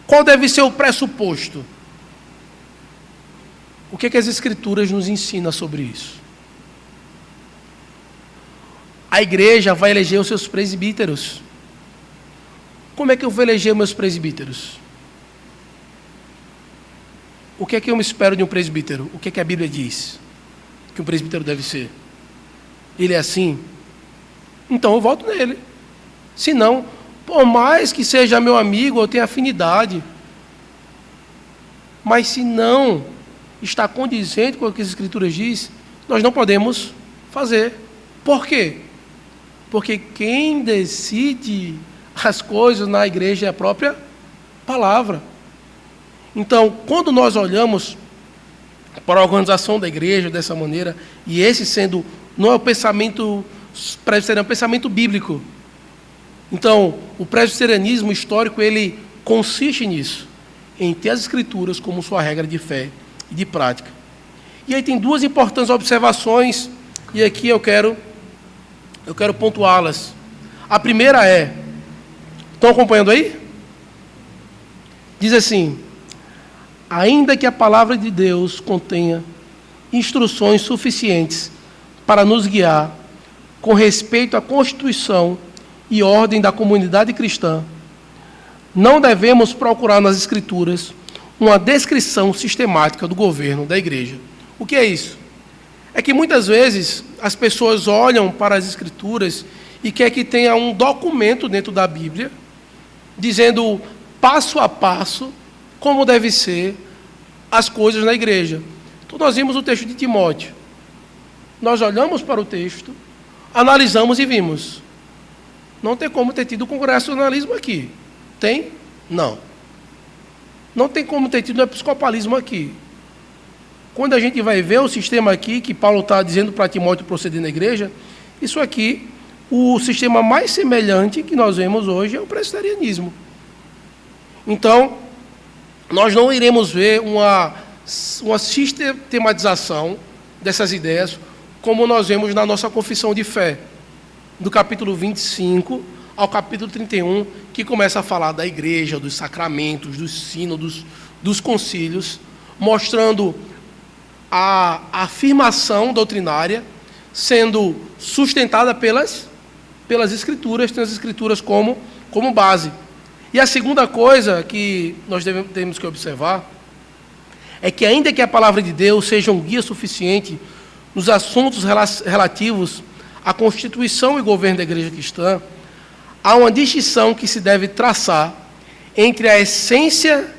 Qual deve ser o pressuposto? O que as Escrituras nos ensinam sobre isso? A igreja vai eleger os seus presbíteros. Como é que eu vou eleger meus presbíteros? O que é que eu me espero de um presbítero? O que é que a Bíblia diz que um presbítero deve ser? Ele é assim? Então eu voto nele. Se não, por mais que seja meu amigo, eu tenho afinidade. Mas se não está condizente com o que as Escrituras diz, nós não podemos fazer. Por quê? Porque quem decide as coisas na igreja é a própria palavra. Então, quando nós olhamos para a organização da igreja dessa maneira, e esse sendo, não é o pensamento presbiteriano, é o pensamento bíblico. Então, o presbiterianismo histórico, ele consiste nisso, em ter as Escrituras como sua regra de fé e de prática. E aí tem duas importantes observações, e aqui eu quero pontuá-las. A primeira é, estão acompanhando aí? Diz assim: ainda que a palavra de Deus contenha instruções suficientes para nos guiar com respeito à constituição e ordem da comunidade cristã, não devemos procurar nas Escrituras uma descrição sistemática do governo da igreja. O que é isso? É que muitas vezes as pessoas olham para as Escrituras e quer que tenha um documento dentro da Bíblia, dizendo passo a passo como deve ser as coisas na igreja. Então nós vimos o texto de Timóteo. Nós olhamos para o texto, analisamos e vimos. Não tem como ter tido congregacionalismo aqui. Tem? Não. Não tem como ter tido episcopalismo aqui. Quando a gente vai ver o sistema aqui, que Paulo está dizendo para Timóteo proceder na igreja, isso aqui, o sistema mais semelhante que nós vemos hoje é o presbiterianismo. Então, nós não iremos ver uma sistematização dessas ideias, como nós vemos na nossa confissão de fé, do capítulo 25 ao capítulo 31, que começa a falar da igreja, dos sacramentos, dos sínodos, dos concílios, mostrando a afirmação doutrinária sendo sustentada pelas Escrituras, tendo as Escrituras como base. E a segunda coisa que nós temos que observar é que, ainda que a palavra de Deus seja um guia suficiente nos assuntos relativos à constituição e governo da igreja cristã, há uma distinção que se deve traçar entre a essência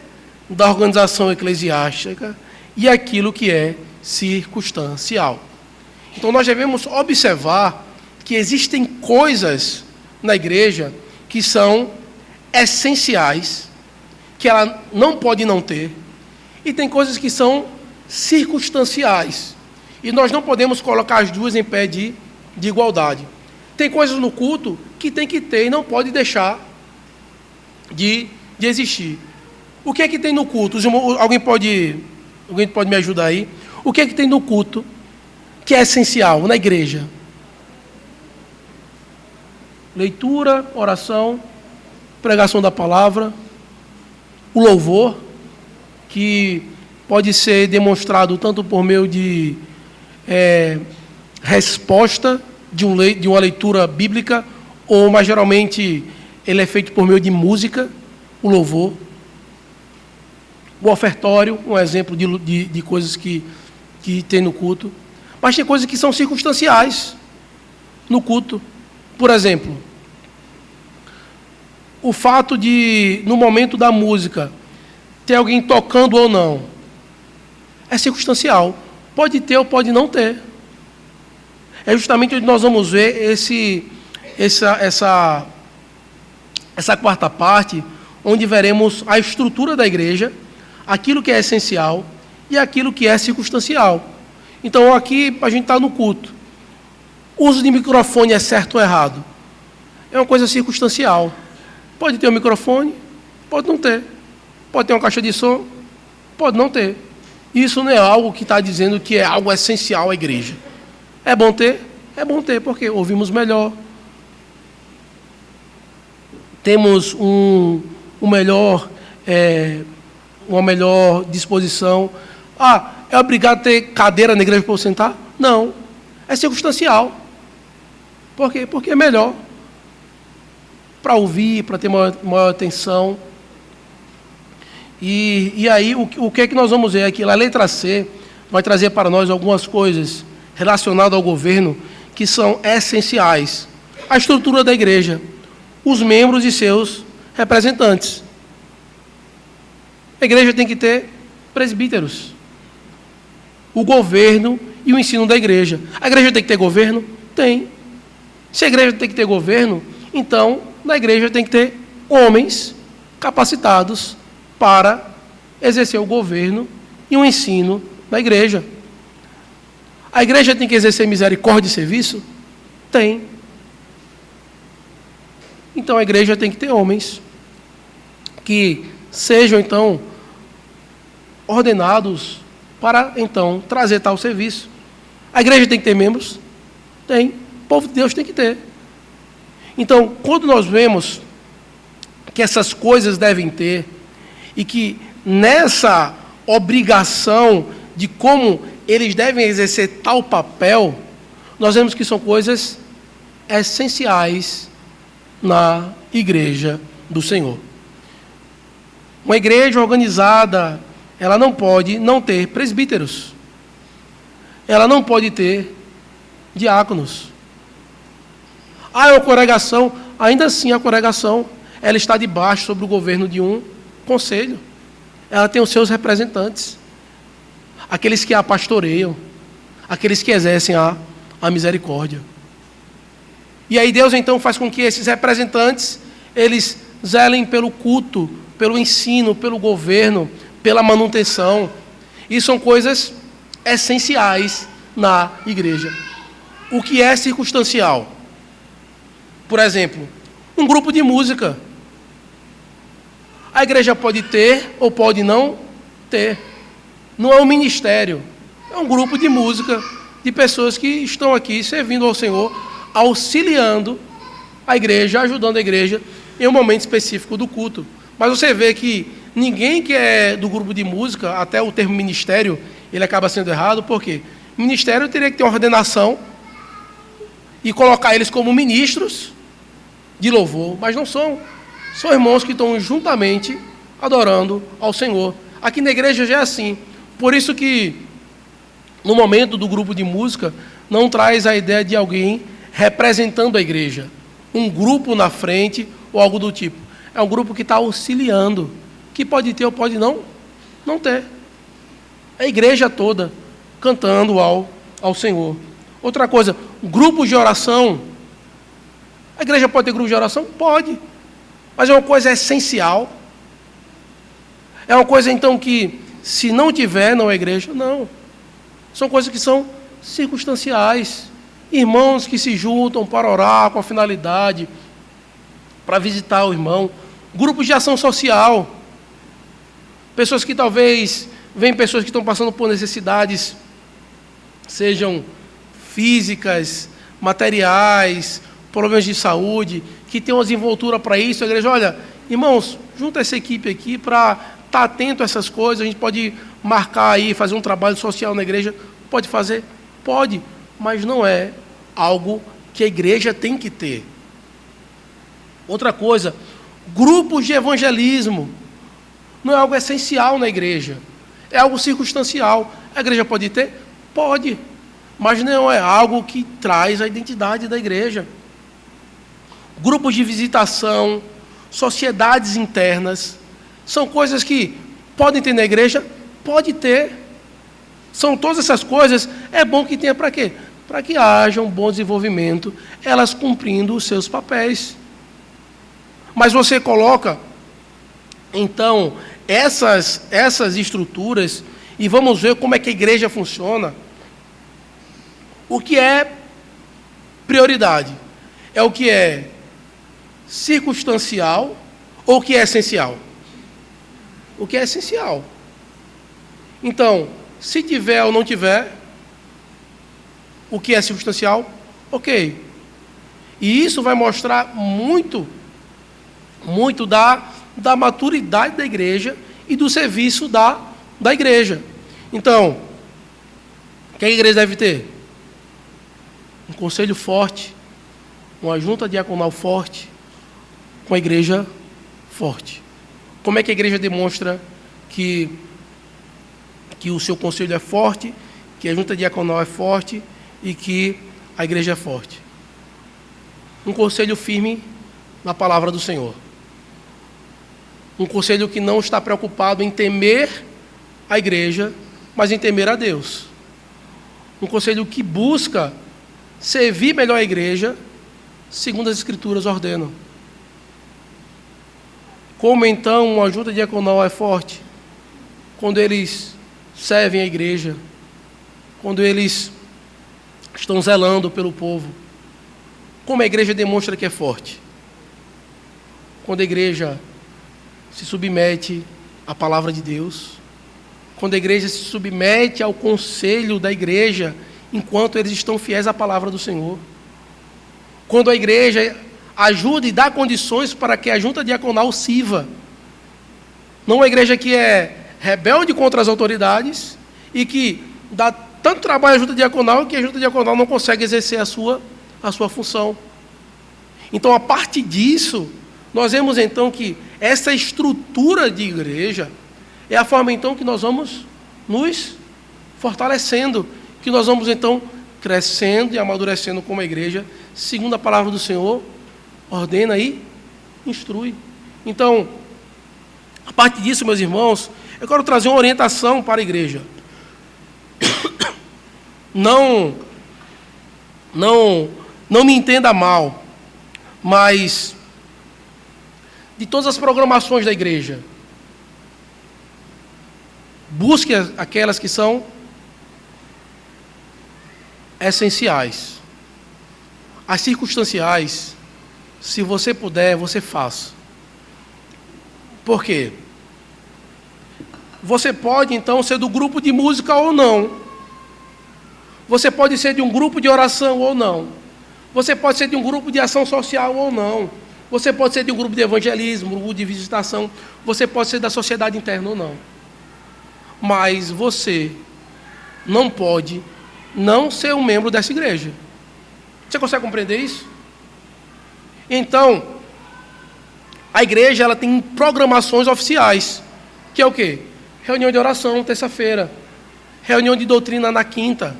da organização eclesiástica e aquilo que é circunstancial. Então nós devemos observar que existem coisas na igreja que são essenciais, que ela não pode não ter, e tem coisas que são circunstanciais, e nós não podemos colocar as duas em pé de igualdade. Tem coisas no culto que tem que ter e não pode deixar de existir. O que é que tem no culto? Alguém pode me ajudar aí? O que é que tem no culto que é essencial na igreja? Leitura, oração, pregação da palavra, o louvor, que pode ser demonstrado tanto por meio de resposta de uma leitura bíblica, ou mais geralmente ele é feito por meio de música, o louvor. O ofertório, um exemplo de coisas que tem no culto. Mas tem coisas que são circunstanciais no culto. Por exemplo, o fato de, no momento da música, ter alguém tocando ou não, é circunstancial. Pode ter ou pode não ter. É justamente onde nós vamos ver essa quarta parte, onde veremos a estrutura da igreja, aquilo que é essencial e aquilo que é circunstancial. Então, aqui, a gente está no culto. O uso de microfone é certo ou errado? É uma coisa circunstancial. Pode ter um microfone, pode não ter. Pode ter uma caixa de som, pode não ter. Isso não é algo que está dizendo que é algo essencial à igreja. É bom ter? É bom ter, porque ouvimos melhor. Temos uma melhor disposição. É obrigado a ter cadeira na igreja para você sentar? Não. É circunstancial. Por quê? Porque é melhor. Para ouvir, para ter maior atenção. E aí, o que é que nós vamos ver aqui? A letra C vai trazer para nós algumas coisas relacionadas ao governo que são essenciais. A estrutura da igreja, os membros e seus representantes. A igreja tem que ter presbíteros. O governo e o ensino da igreja. A igreja tem que ter governo? Tem. Se a igreja tem que ter governo, então, na igreja tem que ter homens capacitados para exercer o governo e o ensino da igreja. A igreja tem que exercer misericórdia e serviço? Tem. Então a igreja tem que ter homens que sejam, então, ordenados para, então, trazer tal serviço. A igreja tem que ter membros? Tem. O povo de Deus tem que ter. Então, quando nós vemos que essas coisas devem ter, e que nessa obrigação de como eles devem exercer tal papel, nós vemos que são coisas essenciais na igreja do Senhor. Uma igreja organizada, ela não pode não ter presbíteros. Ela não pode ter diáconos. É uma congregação, ainda assim a congregação, ela está debaixo sobre o governo de um conselho. Ela tem os seus representantes. Aqueles que a pastoreiam, aqueles que exercem a misericórdia. E aí Deus então faz com que esses representantes, eles zelem pelo culto, pelo ensino, pelo governo, pela manutenção. E são coisas essenciais na igreja. O que é circunstancial? Por exemplo, um grupo de música. A igreja pode ter ou pode não ter. Não é um ministério, é um grupo de música, de pessoas que estão aqui servindo ao Senhor, auxiliando a igreja, ajudando a igreja em um momento específico do culto. Mas você vê que ninguém que é do grupo de música, até o termo ministério, ele acaba sendo errado, porque ministério teria que ter uma ordenação e colocar eles como ministros de louvor, mas não são. São irmãos que estão juntamente adorando ao Senhor. Aqui na igreja já é assim. Por isso que, no momento do grupo de música, não traz a ideia de alguém representando a igreja. Um grupo na frente ou algo do tipo. É um grupo que está auxiliando, que pode ter ou pode não ter. A igreja toda cantando ao Senhor. Outra coisa, grupos de oração. A igreja pode ter grupo de oração? Pode. Mas é uma coisa essencial. É uma coisa, então, que, se não tiver, não é igreja. Não. São coisas que são circunstanciais. Irmãos que se juntam para orar com a finalidade, para visitar o irmão. Grupos de ação social. Pessoas que talvez, vêm pessoas que estão passando por necessidades, sejam físicas, materiais, problemas de saúde, que tem uma desenvoltura para isso. A igreja, olha, irmãos, junta essa equipe aqui para estar atento a essas coisas. A gente pode marcar aí, fazer um trabalho social na igreja. Pode fazer? Pode, mas não é algo que a igreja tem que ter. Outra coisa, grupos de evangelismo. Não é algo essencial na igreja. É algo circunstancial. A igreja pode ter? Pode, mas não é algo que traz a identidade da igreja. Grupos de visitação, sociedades internas, são coisas que podem ter na igreja? Pode ter. São todas essas coisas, é bom que tenha para quê? Para que haja um bom desenvolvimento, elas cumprindo os seus papéis. Mas você coloca, então, essas estruturas e vamos ver como é que a igreja funciona, o que é prioridade? É o que é circunstancial ou o que é essencial? O que é essencial. Então, se tiver ou não tiver, o que é circunstancial, ok. E isso vai mostrar muito da maturidade da igreja e do serviço da igreja. Então, o que a igreja deve ter? Um conselho forte, uma junta diaconal forte, com a igreja forte. Como é que a igreja demonstra que o seu conselho é forte, que a junta diaconal é forte e que a igreja é forte? Um conselho firme na palavra do Senhor. Um conselho que não está preocupado em temer a igreja, mas em temer a Deus. Um conselho que busca servir melhor a igreja, segundo as Escrituras ordenam. Como então uma junta diaconal é forte? Quando eles servem a igreja, quando eles estão zelando pelo povo. Como a igreja demonstra que é forte? Quando a igreja se submete à palavra de Deus, quando a igreja se submete ao conselho da igreja, enquanto eles estão fiéis à palavra do Senhor. Quando a igreja ajuda e dá condições para que a junta diaconal sirva. Não uma igreja que é rebelde contra as autoridades e que dá tanto trabalho à junta diaconal que a junta diaconal não consegue exercer a sua função. Então, a partir disso, nós vemos então que essa estrutura de igreja é a forma então que nós vamos nos fortalecendo, que nós vamos então crescendo e amadurecendo como igreja, segundo a palavra do Senhor, ordena e instrui. Então, a partir disso, meus irmãos, eu quero trazer uma orientação para a igreja. Não me entenda mal, mas de todas as programações da igreja, busque aquelas que são essenciais. As circunstanciais, se você puder, você faça. Por quê? Você pode, então, ser do grupo de música ou não. Você pode ser de um grupo de oração ou não. Você pode ser de um grupo de ação social ou não. Você pode ser de um grupo de evangelismo, um grupo de visitação. Você pode ser da sociedade interna ou não. Mas você não pode não ser um membro dessa igreja. Você consegue compreender isso? Então, a igreja ela tem programações oficiais, que é o quê? Reunião de oração, terça-feira. Reunião de doutrina na quinta.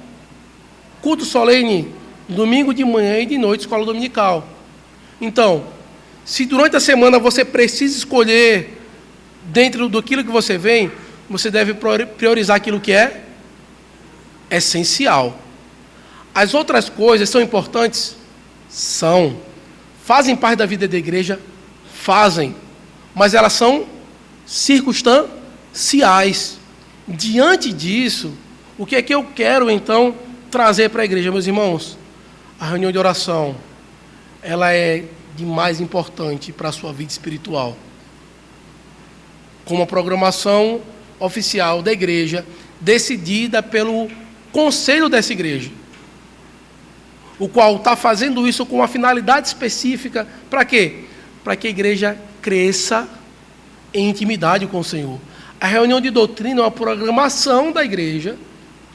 Culto solene, domingo de manhã e de noite, escola dominical. Então, se durante a semana você precisa escolher dentro daquilo que você vem, você deve priorizar aquilo que é essencial. As outras coisas são importantes? São. Fazem parte da vida da igreja? Fazem. Mas elas são circunstanciais. Diante disso, o que é que eu quero então trazer para a igreja, meus irmãos? A reunião de oração, ela é de mais importante para a sua vida espiritual. Com uma programação oficial da igreja, decidida pelo conselho dessa igreja, o qual está fazendo isso com uma finalidade específica, para quê? Para que a igreja cresça em intimidade com o Senhor. A reunião de doutrina é uma programação da igreja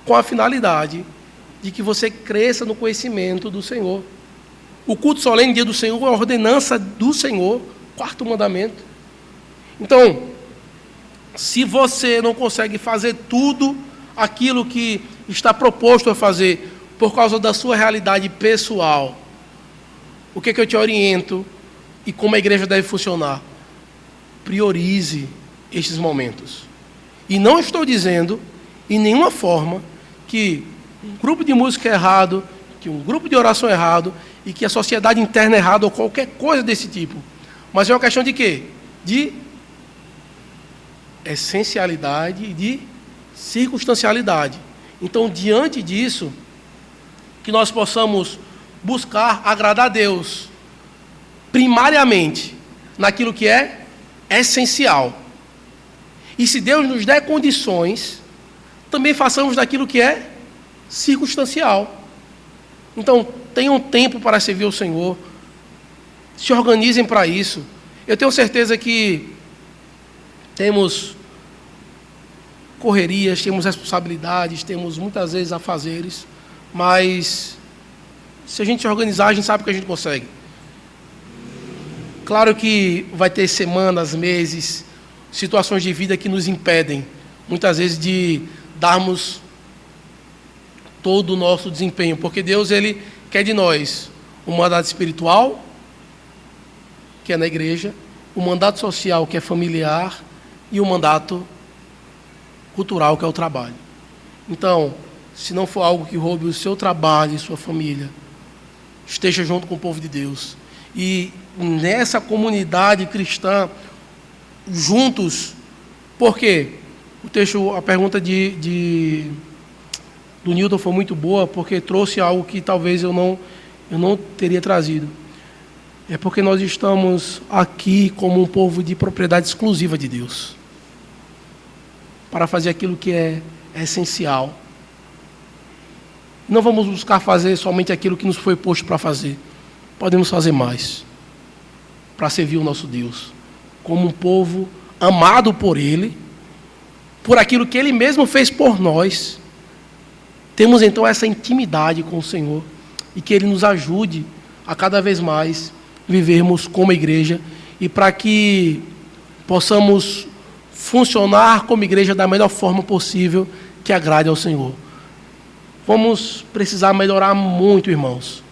com a finalidade de que você cresça no conhecimento do Senhor. O culto solene, dia do Senhor, é a ordenança do Senhor, quarto mandamento. Então, se você não consegue fazer tudo aquilo que está proposto a fazer por causa da sua realidade pessoal, o que é que eu te oriento e como a igreja deve funcionar? Priorize estes momentos. E não estou dizendo, em nenhuma forma, que um grupo de música é errado, que um grupo de oração é errado, e que a sociedade interna é errada, ou qualquer coisa desse tipo. Mas é uma questão de quê? De essencialidade e de circunstancialidade. Então, diante disso, que nós possamos buscar agradar a Deus, primariamente, naquilo que é essencial. E se Deus nos der condições, também façamos daquilo que é circunstancial. Então, tenham tempo para servir o Senhor, se organizem para isso. Eu tenho certeza que temos correrias, temos responsabilidades, temos muitas vezes afazeres, mas se a gente se organizar, a gente sabe que a gente consegue. Claro que vai ter semanas, meses, situações de vida que nos impedem, muitas vezes, de darmos todo o nosso desempenho, porque Deus, Ele quer de nós um mandato espiritual, que é na igreja, o mandato social, que é familiar, e o mandato cultural, que é o trabalho. Então, se não for algo que roube o seu trabalho e sua família, esteja junto com o povo de Deus. E nessa comunidade cristã, juntos, por quê? O texto, a pergunta do Newton foi muito boa, porque trouxe algo que talvez eu não teria trazido. É porque nós estamos aqui como um povo de propriedade exclusiva de Deus, para fazer aquilo que é essencial. Não vamos buscar fazer somente aquilo que nos foi posto para fazer. Podemos fazer mais, para servir o nosso Deus, como um povo amado por Ele, por aquilo que Ele mesmo fez por nós. Temos então essa intimidade com o Senhor, e que Ele nos ajude a cada vez mais vivermos como igreja, e para que possamos funcionar como igreja da melhor forma possível, que agrade ao Senhor. Vamos precisar melhorar muito, irmãos.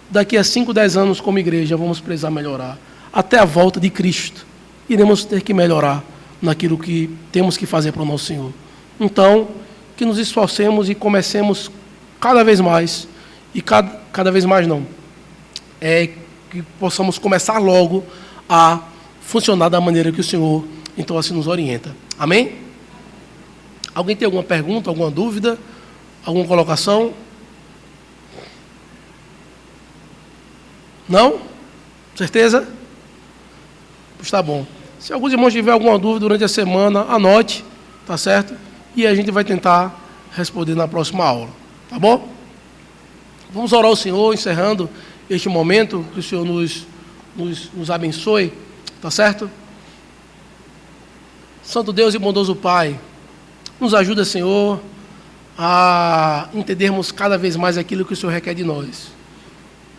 Daqui a 5, 10 anos como igreja, vamos precisar melhorar. Até a volta de Cristo, iremos ter que melhorar naquilo que temos que fazer para o nosso Senhor. Então, que nos esforcemos e comecemos cada vez mais, e cada vez mais não, que possamos começar logo a funcionar da maneira que o Senhor, então, assim nos orienta. Amém? Alguém tem alguma pergunta, alguma dúvida, alguma colocação? Não? Certeza? Está bom. Se alguns irmãos tiverem alguma dúvida durante a semana, anote, tá certo? E a gente vai tentar responder na próxima aula, tá bom? Vamos orar ao Senhor, encerrando este momento, que o Senhor nos abençoe, tá certo? Santo Deus e bondoso Pai, nos ajuda, Senhor, a entendermos cada vez mais aquilo que o Senhor requer de nós.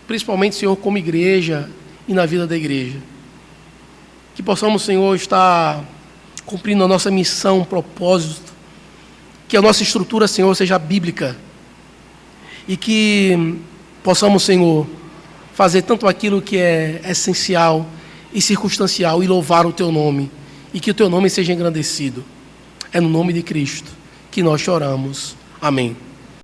Principalmente, Senhor, como igreja e na vida da igreja. Que possamos, Senhor, estar cumprindo a nossa missão, propósito. Que a nossa estrutura, Senhor, seja bíblica. E que possamos, Senhor, fazer tanto aquilo que é essencial e circunstancial e louvar o Teu nome. E que o Teu nome seja engrandecido. É no nome de Cristo que nós choramos. Amém.